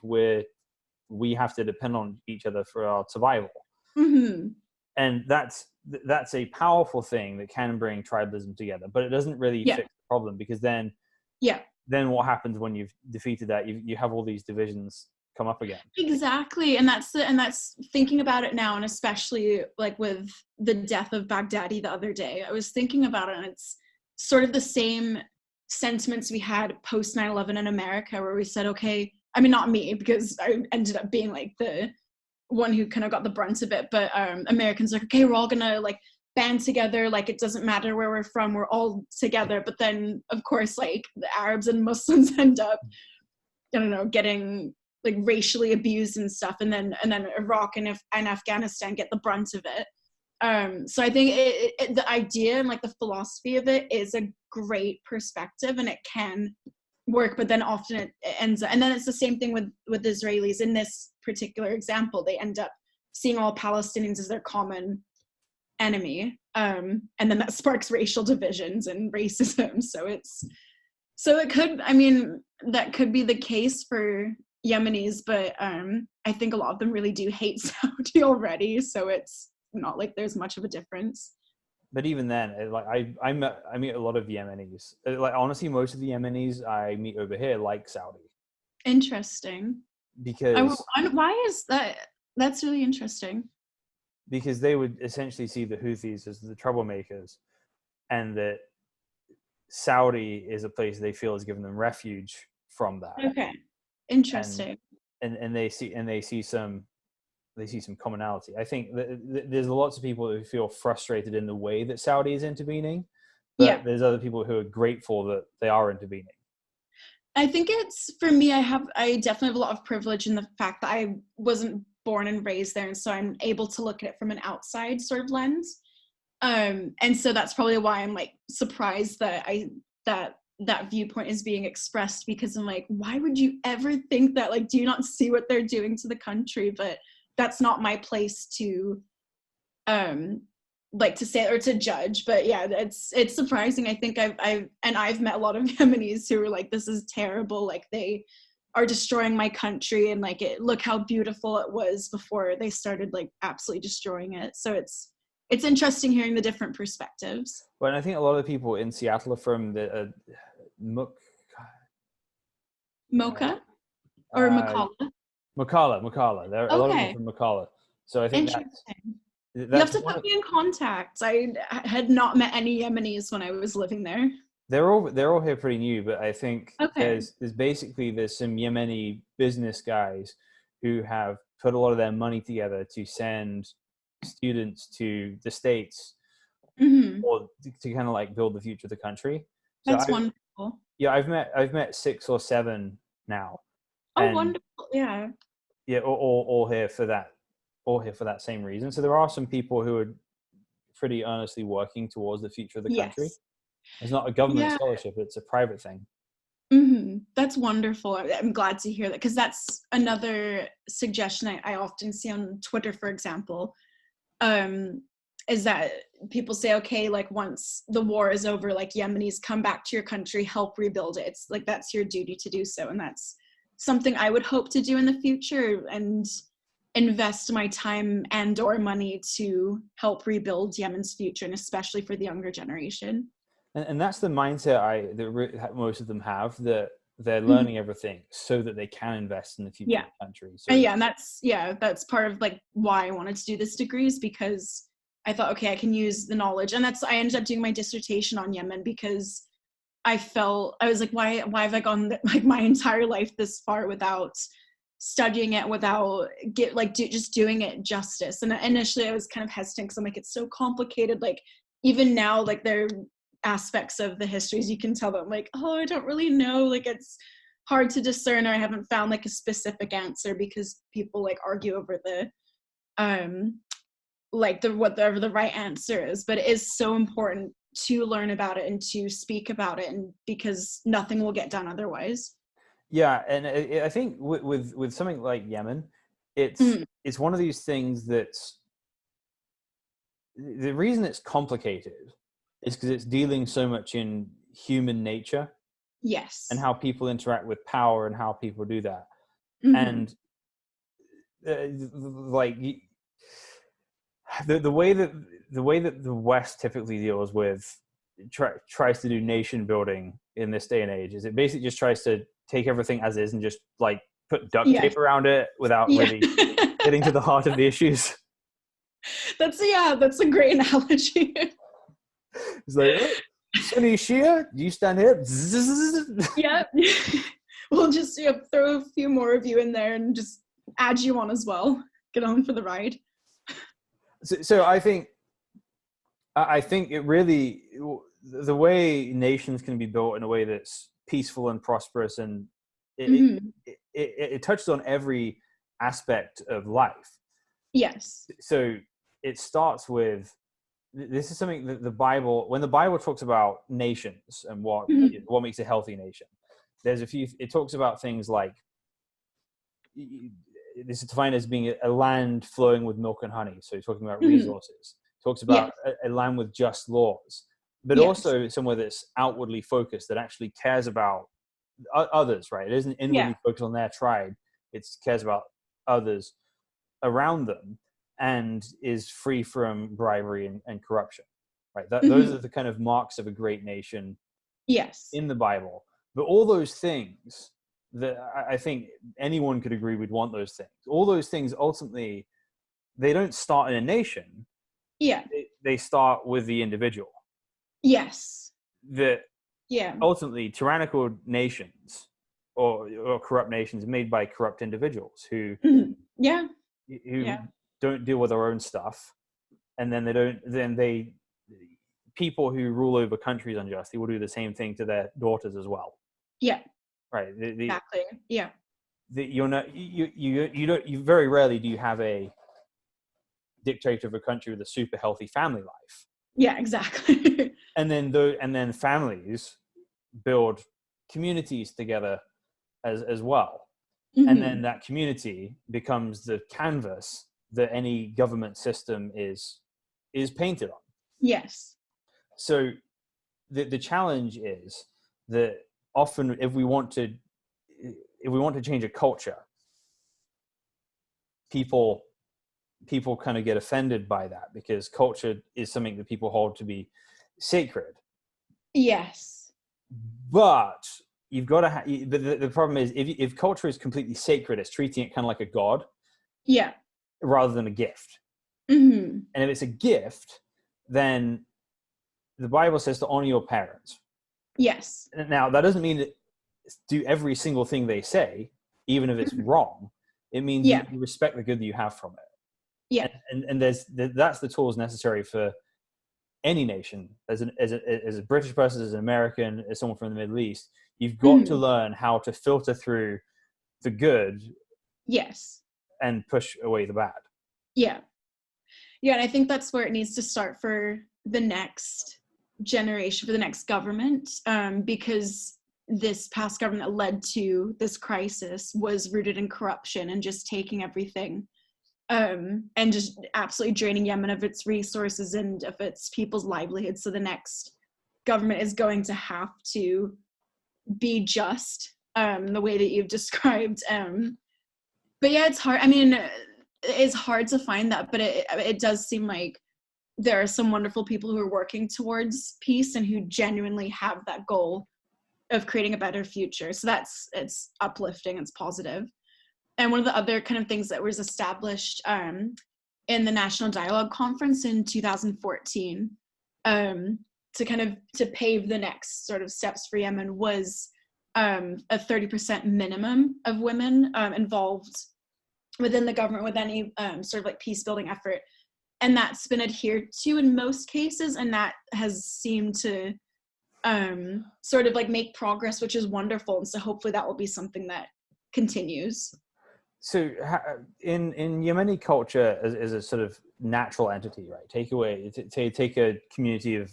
we have to depend on each other for our survival. And that's a powerful thing that can bring tribalism together, but it doesn't really fix the problem, because then what happens when you've defeated that? You have all these divisions come up again. Exactly, and that's thinking about it now, and especially like with the death of Baghdadi the other day, I was thinking about it, and it's sort of the same sentiments we had post 9/11 in America, where we said, okay, I mean, not me, because I ended up being like the one who kind of got the brunt of it, but Americans like, okay, we're all gonna like band together, like it doesn't matter where we're from, we're all together. But then of course like the Arabs and Muslims end up, I don't know, getting like racially abused and stuff, and then Iraq and Afghanistan get the brunt of it. So I think the idea and like the philosophy of it is a great perspective, and it can work, but then often it ends up, and then it's the same thing with Israelis in this particular example. They end up seeing all Palestinians as their common enemy, and then that sparks racial divisions and racism. So So it could, I mean, that could be the case for Yemenis, but I think a lot of them really do hate Saudi already, so it's not like there's much of a difference. But even then, like I meet a lot of Yemenis. Like honestly, most of the Yemenis I meet over here like Saudi Interesting. because Why is that? That's really interesting. because they would essentially see the Houthis as the troublemakers, and that Saudi is a place they feel has given them refuge from that. Okay, interesting. And they see some commonality. I think there's lots of people who feel frustrated in the way that Saudi is intervening, but there's other people who are grateful that they are intervening. I think it's, for me, I definitely have a lot of privilege in the fact that I wasn't born and raised there, and so I'm able to look at it from an outside sort of lens. And so that's probably why I'm like surprised that that viewpoint is being expressed, because I'm like, why would you ever think that? Like, do you not see what they're doing to the country? But that's not my place to like to say or to judge. But yeah, it's surprising. I think I've met a lot of Yemenis who are like, this is terrible, like they are destroying my country, and like look how beautiful it was before they started like absolutely destroying it. So it's interesting hearing the different perspectives. Well, and I think a lot of people in Seattle are from the Mocha or Makala? Makala. There are a lot of them from Makala. So I think that's you have to put me in contact. I had not met any Yemenis when I was living there. They're all here pretty new, but I think there's some Yemeni business guys who have put a lot of their money together to send students to the States or to kind of like build the future of the country. So that's wonderful. Yeah, I've met 6 or 7 now. Oh, wonderful! Yeah. Yeah, all here for that same reason. So there are some people who are pretty earnestly working towards the future of the country. It's not a government scholarship; it's a private thing. That's wonderful. I'm glad to hear that, because that's another suggestion I often see on Twitter, for example, is that people say, okay, like once the war is over, like Yemenis, come back to your country, help rebuild it. It's like that's your duty to do so, and that's something I would hope to do in the future and invest my time and or money to help rebuild Yemen's future, and especially for the younger generation. And that's the mindset that most of them have, that they're learning everything so that they can invest in the future of the country. So and that's part of like why I wanted to do this degree, is because I thought, okay, I can use the knowledge. And I ended up doing my dissertation on Yemen because I was like, why have I gone like my entire life this far without studying it, without just doing it justice? And initially I was kind of hesitant because I'm like, it's so complicated. Like even now, like there are aspects of the histories you can tell that I'm like, oh, I don't really know. Like it's hard to discern, or I haven't found like a specific answer, because people like argue over the whatever the right answer is. But it is so important to learn about it and to speak about it, and because nothing will get done otherwise. Yeah, and I think with something like Yemen, it's one of these things that's, the reason it's complicated is because it's dealing so much in human nature. Yes. And how people interact with power and how people do that. And like the way that the West typically deals with tries to do nation building in this day and age is it basically just tries to take everything as is and just like put duct tape around it without really getting to the heart of the issues. That's a great analogy. It's like, Sunni Shia, you stand here. Yeah. We'll just throw a few more of you in there and just add you on as well. Get on for the ride. So I think it really, the way nations can be built in a way that's peaceful and prosperous, and it touches on every aspect of life. Yes. So it starts with, this is something that when the Bible talks about nations and what makes a healthy nation, it talks about things like, this is defined as being a land flowing with milk and honey. So you're talking about resources. It talks about a land with just laws. but Yes. also somewhere that's outwardly focused, that actually cares about others, right? It isn't inwardly focused on their tribe. It cares about others around them and is free from bribery and corruption, right? Those are the kind of marks of a great nation in the Bible. But all those things that I think anyone could agree we'd want those things. All those things ultimately, they don't start in a nation. Yeah. They start with the individual. Yes. That Yeah. ultimately tyrannical nations or corrupt nations made by corrupt individuals who don't deal with their own stuff, and then people who rule over countries unjustly will do the same thing to their daughters as well. Yeah. Right. Exactly. Yeah. You very rarely do you have a dictator of a country with a super healthy family life. Yeah, exactly. and then families build communities together as well. And then that community becomes the canvas that any government system is painted on. Yes. So the challenge is that often if we want to change a culture, people kind of get offended by that, because culture is something that people hold to be sacred. Yes. But you've got to the problem is, if culture is completely sacred, it's treating it kind of like a god. Yeah. Rather than a gift. And if it's a gift, then the Bible says to honor your parents. Yes. Now, that doesn't mean that do every single thing they say, even if it's wrong. It means you respect the good that you have from it. Yeah. And that's the tools necessary for any nation. As a British person, as an American, as someone from the Middle East, you've got to learn how to filter through the good. Yes. And push away the bad. Yeah. Yeah, and I think that's where it needs to start for the next generation, for the next government, because this past government that led to this crisis was rooted in corruption and just taking everything and just absolutely draining Yemen of its resources and of its people's livelihoods. So the next government is going to have to be just the way that you've described. But yeah, it's hard. I mean, it's hard to find that, but it does seem like there are some wonderful people who are working towards peace and who genuinely have that goal of creating a better future. So it's uplifting, it's positive. And one of the other kind of things that was established in the National Dialogue Conference in 2014 to pave the next sort of steps for Yemen was a 30% minimum of women involved within the government with any sort of like peace building effort. And that's been adhered to in most cases, and that has seemed to sort of like make progress, which is wonderful. And so hopefully that will be something that continues. So in Yemeni culture as a sort of natural entity, right? Take a community of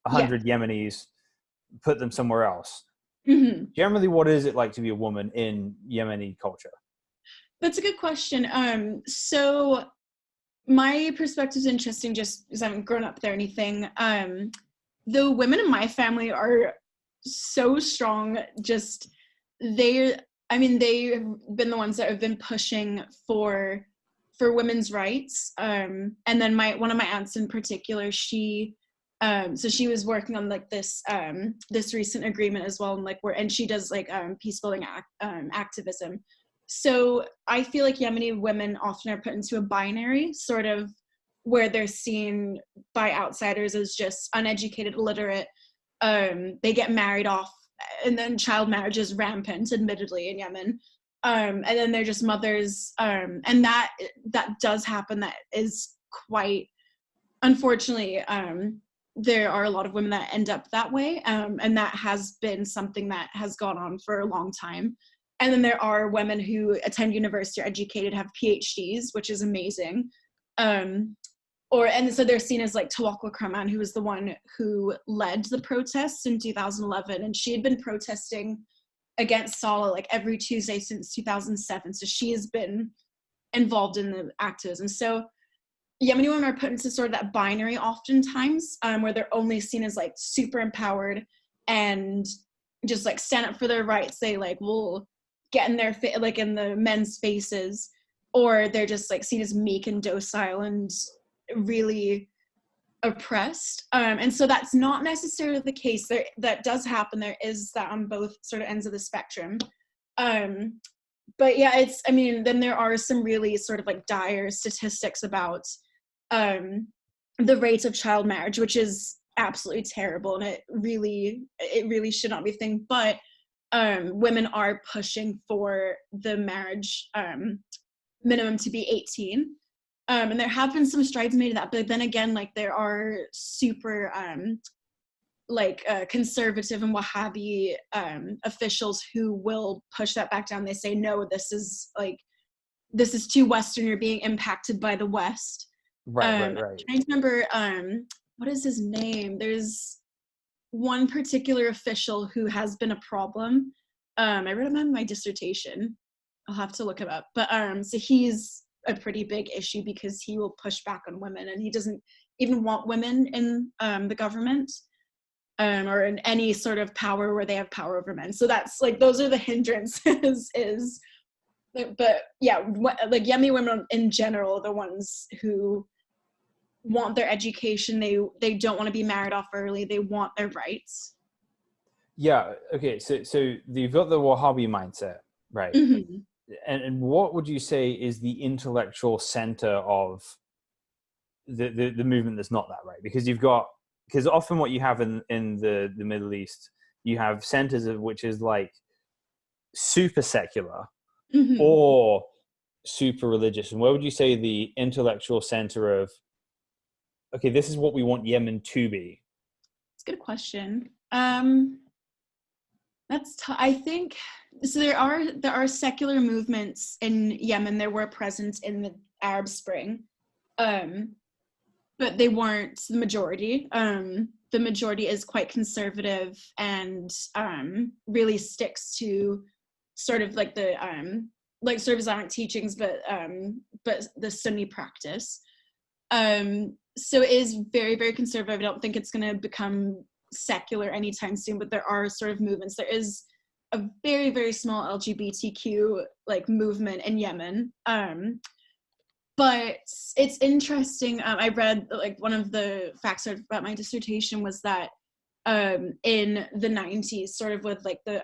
100 Yemenis, put them somewhere else. Generally, what is it like to be a woman in Yemeni culture? That's a good question. So my perspective is interesting just because I haven't grown up there or anything. The women in my family are so strong. Just they've been the ones that have been pushing for women's rights. And then one of my aunts in particular, she was working on like this recent agreement as well, and she does like peace building activism. So I feel like Yemeni women often are put into a binary sort of where they're seen by outsiders as just uneducated, illiterate. They get married off, and then child marriage is rampant, admittedly, in Yemen. And then they're just mothers. And that does happen. That is quite, unfortunately, there are a lot of women that end up that way. And that has been something that has gone on for a long time. And then there are women who attend university, are educated, have PhDs, which is amazing. And so they're seen as like Tawakkul Kraman, who was the one who led the protests in 2011. And she had been protesting against Saleh like every Tuesday since 2007. So she has been involved in the activism. So Yemeni women are put into sort of that binary oftentimes, where they're only seen as like super empowered and just like stand up for their rights. They like will get in their like in the men's faces, or they're just like seen as meek and docile and really oppressed. And so that's not necessarily the case. There, that does happen. There is that on both sort of ends of the spectrum. But yeah, it's, I mean, then there are some really sort of like dire statistics about the rates of child marriage, which is absolutely terrible, and it really should not be a thing. But women are pushing for the marriage minimum to be 18, and there have been some strides made of that. But then again, like there are super conservative and Wahhabi officials who will push that back down. They say, no, this is too Western. You're being impacted by the West. Right. I'm trying to remember what is his name. There's one particular official who has been a problem. I wrote him in my dissertation. I'll have to look him up. But so he's a pretty big issue because he will push back on women, and he doesn't even want women in the government or in any sort of power where they have power over men. So that's like, those are the hindrances. But yeah, like Yemeni women in general, the ones who want their education, they don't want to be married off early, they want their rights. Yeah. Okay. So you've got the Wahhabi mindset, right? Mm-hmm. And what would you say is the intellectual center of the movement that's not that, right? Because often what you have in the Middle East, you have centers of which is like super secular Mm-hmm. or super religious. And where would you say the intellectual center of, okay, this is what we want Yemen to be? It's a good question. I think so. There are secular movements in Yemen. There were present in the Arab Spring, but they weren't the majority. The majority is quite conservative and really sticks to sort of like the sort of Islamic teachings, but the Sunni practice. So it is very, very conservative. I don't think it's going to become secular anytime soon, but there are sort of movements. There is a very, very small LGBTQ like movement in Yemen. But it's interesting. I read like one of the facts about my dissertation was that in the 90s, sort of with like the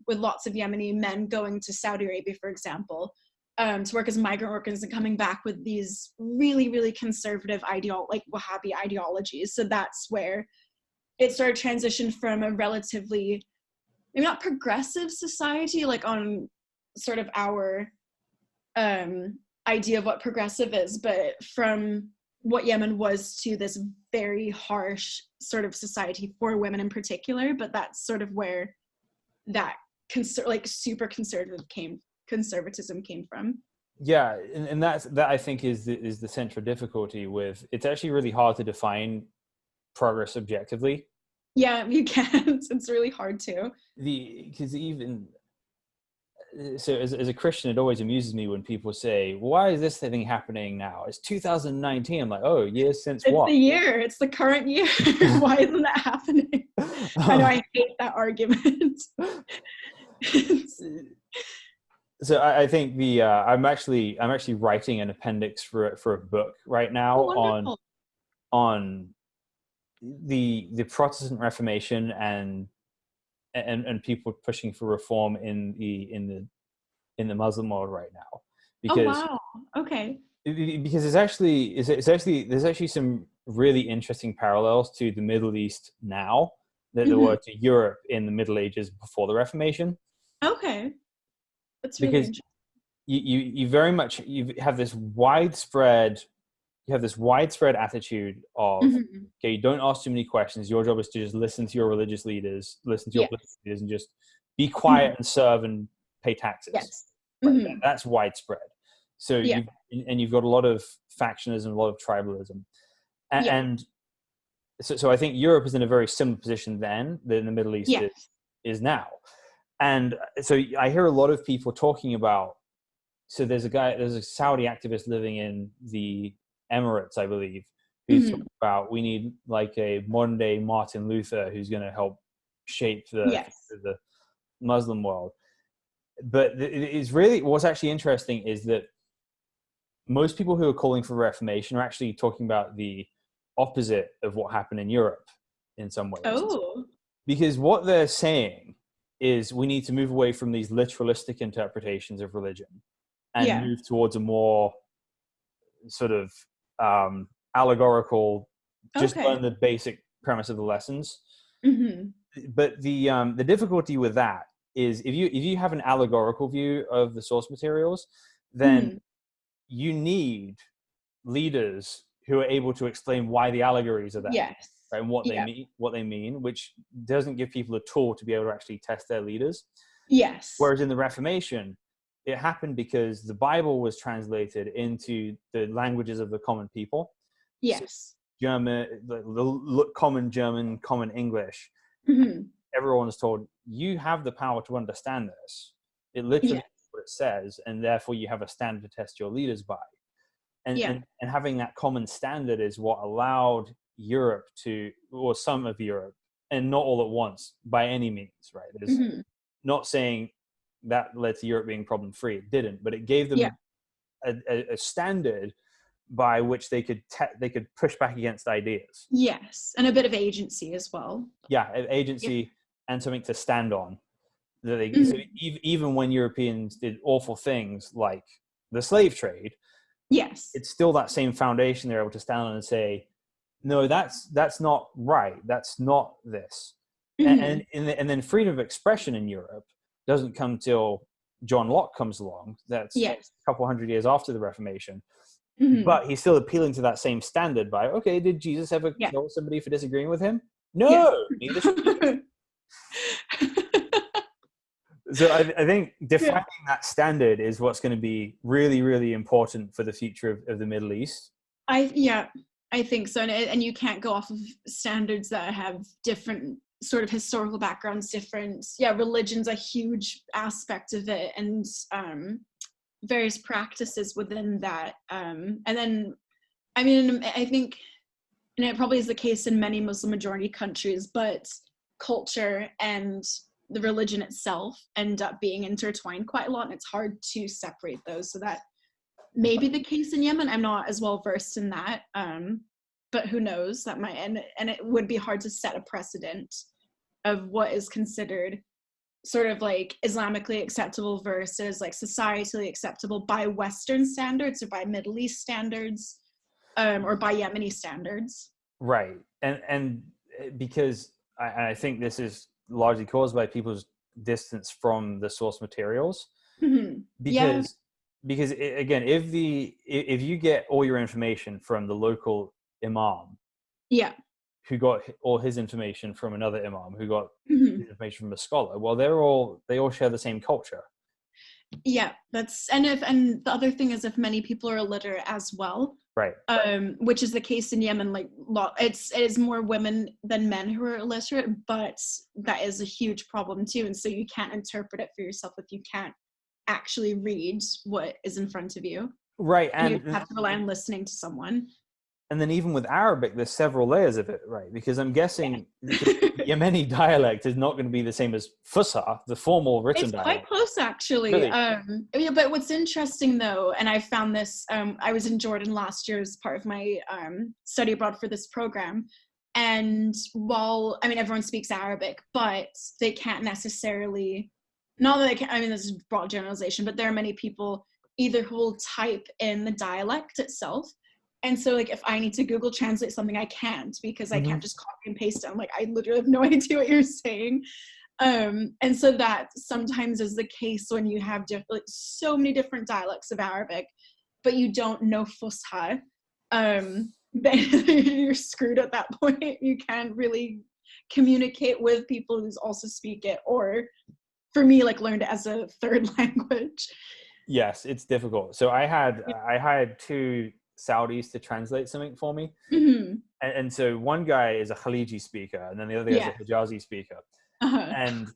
with lots of Yemeni men going to Saudi Arabia, for example, to work as migrant workers and coming back with these really, really conservative like Wahhabi ideologies. So that's where it sort of transitioned from a relatively, maybe not progressive society, like on sort of our idea of what progressive is, but from what Yemen was to this very harsh sort of society for women in particular. But that's sort of where that super conservatism came from. Yeah, and that I think is the central difficulty with, it's actually really hard to define progress objectively. Yeah, you can't. It's really hard to. Because even so, as a Christian, it always amuses me when people say, "Why is this thing happening now? It's 2019." I'm like, "Oh, years since what?" It's the year. It's the current year. Why isn't that happening? I know, I hate that argument. So I think I'm actually writing an appendix for a book right now on the Protestant Reformation and people pushing for reform in the Muslim world right now. Because, oh wow, okay. Because there's actually some really interesting parallels to the Middle East now that there were to Europe in the Middle Ages before the Reformation. Okay, that's really because interesting. You very much you have this widespread attitude of okay, you don't ask too many questions. Your job is to just listen to your religious leaders, listen to your political leaders, and just be quiet and serve and pay taxes. Yes, right? That's widespread. So you've got a lot of factionism, a lot of tribalism, and so I think Europe is in a very similar position then than the Middle East is now. And so I hear a lot of people talking about. So there's a Saudi activist living in the Emirates, I believe, who's talking about we need like a modern day Martin Luther who's going to help shape the Muslim world. But it's really, what's actually interesting is that most people who are calling for Reformation are actually talking about the opposite of what happened in Europe in some ways. Oh. Because what they're saying is we need to move away from these literalistic interpretations of religion and move towards a more sort of allegorical, just learn the basic premise of the lessons. But the difficulty with that is if you have an allegorical view of the source materials, then you need leaders who are able to explain why the allegories are there, right, and what they mean, which doesn't give people a tool to be able to actually test their leaders. Whereas in the Reformation, it happened because the Bible was translated into the languages of the common people. So German, the common German, common English. Everyone is told, you have the power to understand this. It literally is what it says, and therefore you have a standard to test your leaders by. And having that common standard is what allowed Europe to, or some of Europe, and not all at once by any means, right? There's not saying that led to Europe being problem free. It didn't, but it gave them a standard by which they could push back against ideas. And a bit of agency as well. Agency and something to stand on. That they, so even when Europeans did awful things like the slave trade, it's still that same foundation they're able to stand on and say, no, that's not right. That's not this. And then freedom of expression in Europe doesn't come till John Locke comes along. That's a couple hundred years after the Reformation. But he's still appealing to that same standard by, okay, did Jesus ever kill somebody for disagreeing with him? No, neither should you. So I think defining that standard is what's going to be really, really important for the future of the Middle East. I think so. And you can't go off of standards that have different sort of historical backgrounds, different, religion's a huge aspect of it, and various practices within that. And then, I mean, I think, and it probably is the case in many Muslim majority countries, but culture and the religion itself end up being intertwined quite a lot, and it's hard to separate those. So that may be the case in Yemen. I'm not as well versed in that, but who knows? That might, and it would be hard to set a precedent of what is considered sort of like Islamically acceptable versus like societally acceptable by Western standards or by Middle East standards, or by Yemeni standards. Right. And because I think this is largely caused by people's distance from the source materials. Because again, if you get all your information from the local imam, who got all his information from another imam, who got his information from a scholar, well, they all share the same culture. That's and the other thing is, if many people are illiterate as well, right, which is the case in Yemen, like it is more women than men who are illiterate, but that is a huge problem too. And so you can't interpret it for yourself if you can't actually read what is in front of you, right? And you have to rely on listening to someone. And then even with Arabic, there's several layers of it, right? Because I'm guessing the Yemeni dialect is not going to be the same as Fusha, the formal written dialect. It's quite close, actually. Really? But what's interesting, though, and I found this, I was in Jordan last year as part of my study abroad for this program. And while, I mean, everyone speaks Arabic, but they can't necessarily, not that they can, I mean, this is broad generalization, but there are many people either who will type in the dialect itself. And so, like, if I need to Google Translate something, I can't, because I can't just copy and paste it. I'm like, I literally have no idea what you're saying. And so that sometimes is the case when you have so many different dialects of Arabic, but you don't know Fusha, then you're screwed at that point. You can't really communicate with people who also speak it, or for me, like, learned it as a third language. Yes, it's difficult. So I had two Saudis to translate something for me. And so one guy is a Khaliji speaker, and then the other guy is a Hijazi speaker. And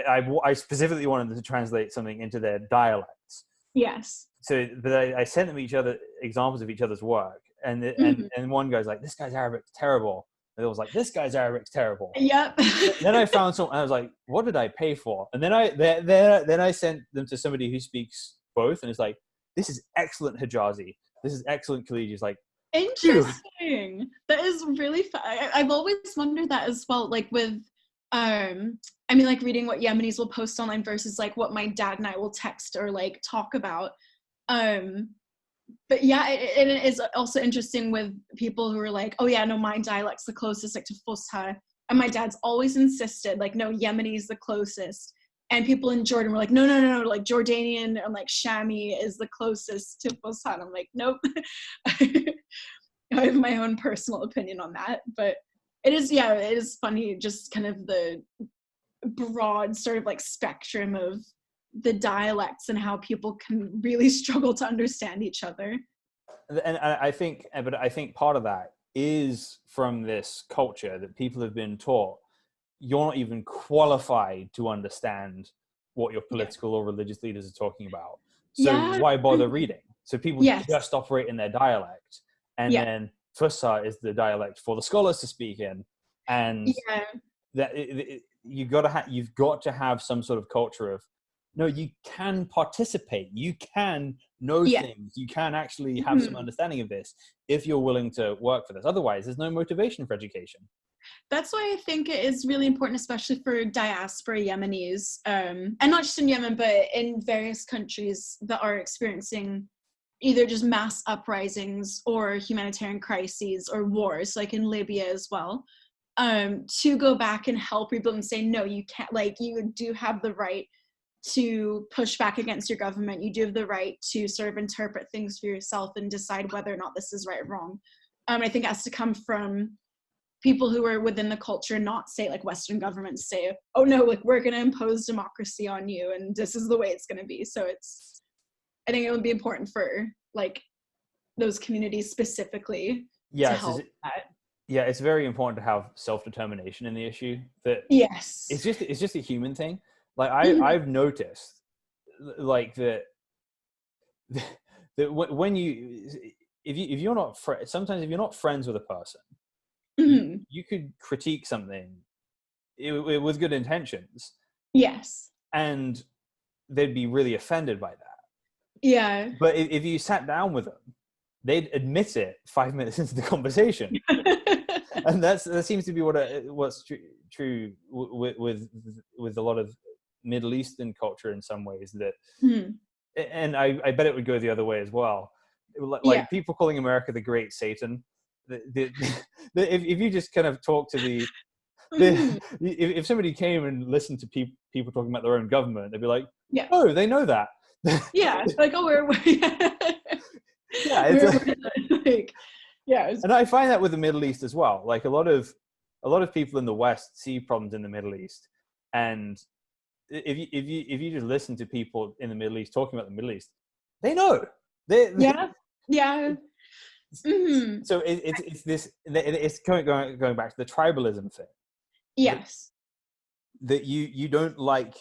I specifically wanted them to translate something into their dialects. Yes. So, but I sent them examples of each other's work, and one guy's like, this guy's Arabic's terrible. And it was like, this guy's Arabic's terrible. Yep. Then I found some, and I was like, what did I pay for? And then I sent them to somebody who speaks both, and it's like, this is excellent Hijazi. This is excellent Khaliji. It's like, interesting. Dude. That is really fun. I've always wondered that as well. Like with, I mean, like reading what Yemenis will post online versus like what my dad and I will text or like talk about. But yeah, it is also interesting with people who are like, oh yeah, no, my dialect's the closest like to Fusha. And my dad's always insisted, like, no, Yemeni is the closest. And people in Jordan were like, no, like Jordanian and like Shami is the closest to Fusha. And I'm like, nope. I have my own personal opinion on that. But it is funny, just kind of the broad sort of like spectrum of the dialects and how people can really struggle to understand each other. And I think part of that is from this culture that people have been taught, you're not even qualified to understand what your political or religious leaders are talking about. So why bother reading? So people just operate in their dialect. And then Fusha is the dialect for the scholars to speak in. And that you've got to have some sort of culture of, no, you can participate, you can know things, you can actually have some understanding of this if you're willing to work for this. Otherwise, there's no motivation for education. That's why I think it is really important, especially for diaspora Yemenis, and not just in Yemen, but in various countries that are experiencing either just mass uprisings or humanitarian crises or wars, like in Libya as well, to go back and help rebuild and say, no, you can't, like, you do have the right to push back against your government. You do have the right to sort of interpret things for yourself and decide whether or not this is right or wrong. I think it has to come from people who are within the culture, not say like Western governments say, oh no, like we're going to impose democracy on you and this is the way it's going to be. So I think it would be important for like those communities specifically to help that. Yeah, it's very important to have self-determination in the issue. That it's just a human thing. Like I've noticed, like that when if you're not sometimes if you're not friends with a person, you could critique something with good intentions. Yes, and they'd be really offended by that. Yeah, but if you sat down with them, they'd admit it 5 minutes into the conversation, and that seems to be what's true with a lot of Middle Eastern culture in some ways. That, and I bet it would go the other way as well. Like people calling America the Great Satan. If you just kind of talk to if somebody came and listened to people talking about their own government, they'd be like, oh, they know that. Like, oh, we're And I find that with the Middle East as well. Like a lot of people in the West see problems in the Middle East, and if you just listen to people in the Middle East talking about the Middle East, they know. So it's going back to the tribalism thing. Yes. That you don't like.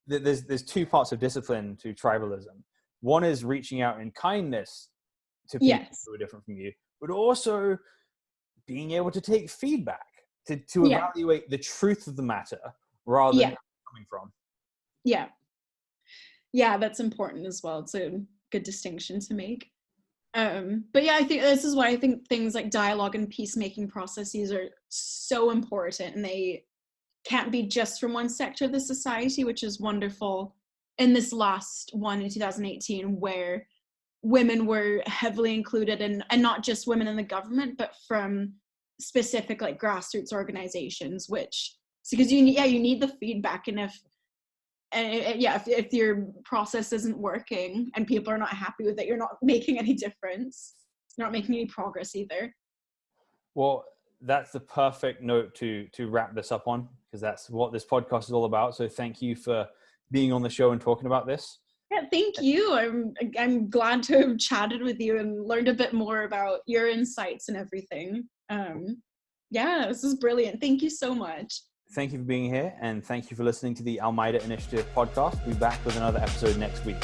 That there's two parts of discipline to tribalism. One is reaching out in kindness to people who are different from you, but also being able to take feedback to evaluate the truth of the matter rather than where it's coming from. Yeah, that's important as well. It's a good distinction to make. But I think this is why I think things like dialogue and peacemaking processes are so important, and they can't be just from one sector of the society, which is wonderful in this last one in 2018, where women were heavily included, and not just women in the government, but from specific like grassroots organizations, because you need the feedback, and if your process isn't working and people are not happy with it, you're not making any difference. You're not making any progress either. Well, that's the perfect note to wrap this up on, because that's what this podcast is all about. So thank you for being on the show and talking about this. Yeah, thank you. I'm glad to have chatted with you and learned a bit more about your insights and everything. This is brilliant. Thank you so much. Thank you for being here, and thank you for listening to the Al Maida Initiative podcast. We'll be back with another episode next week.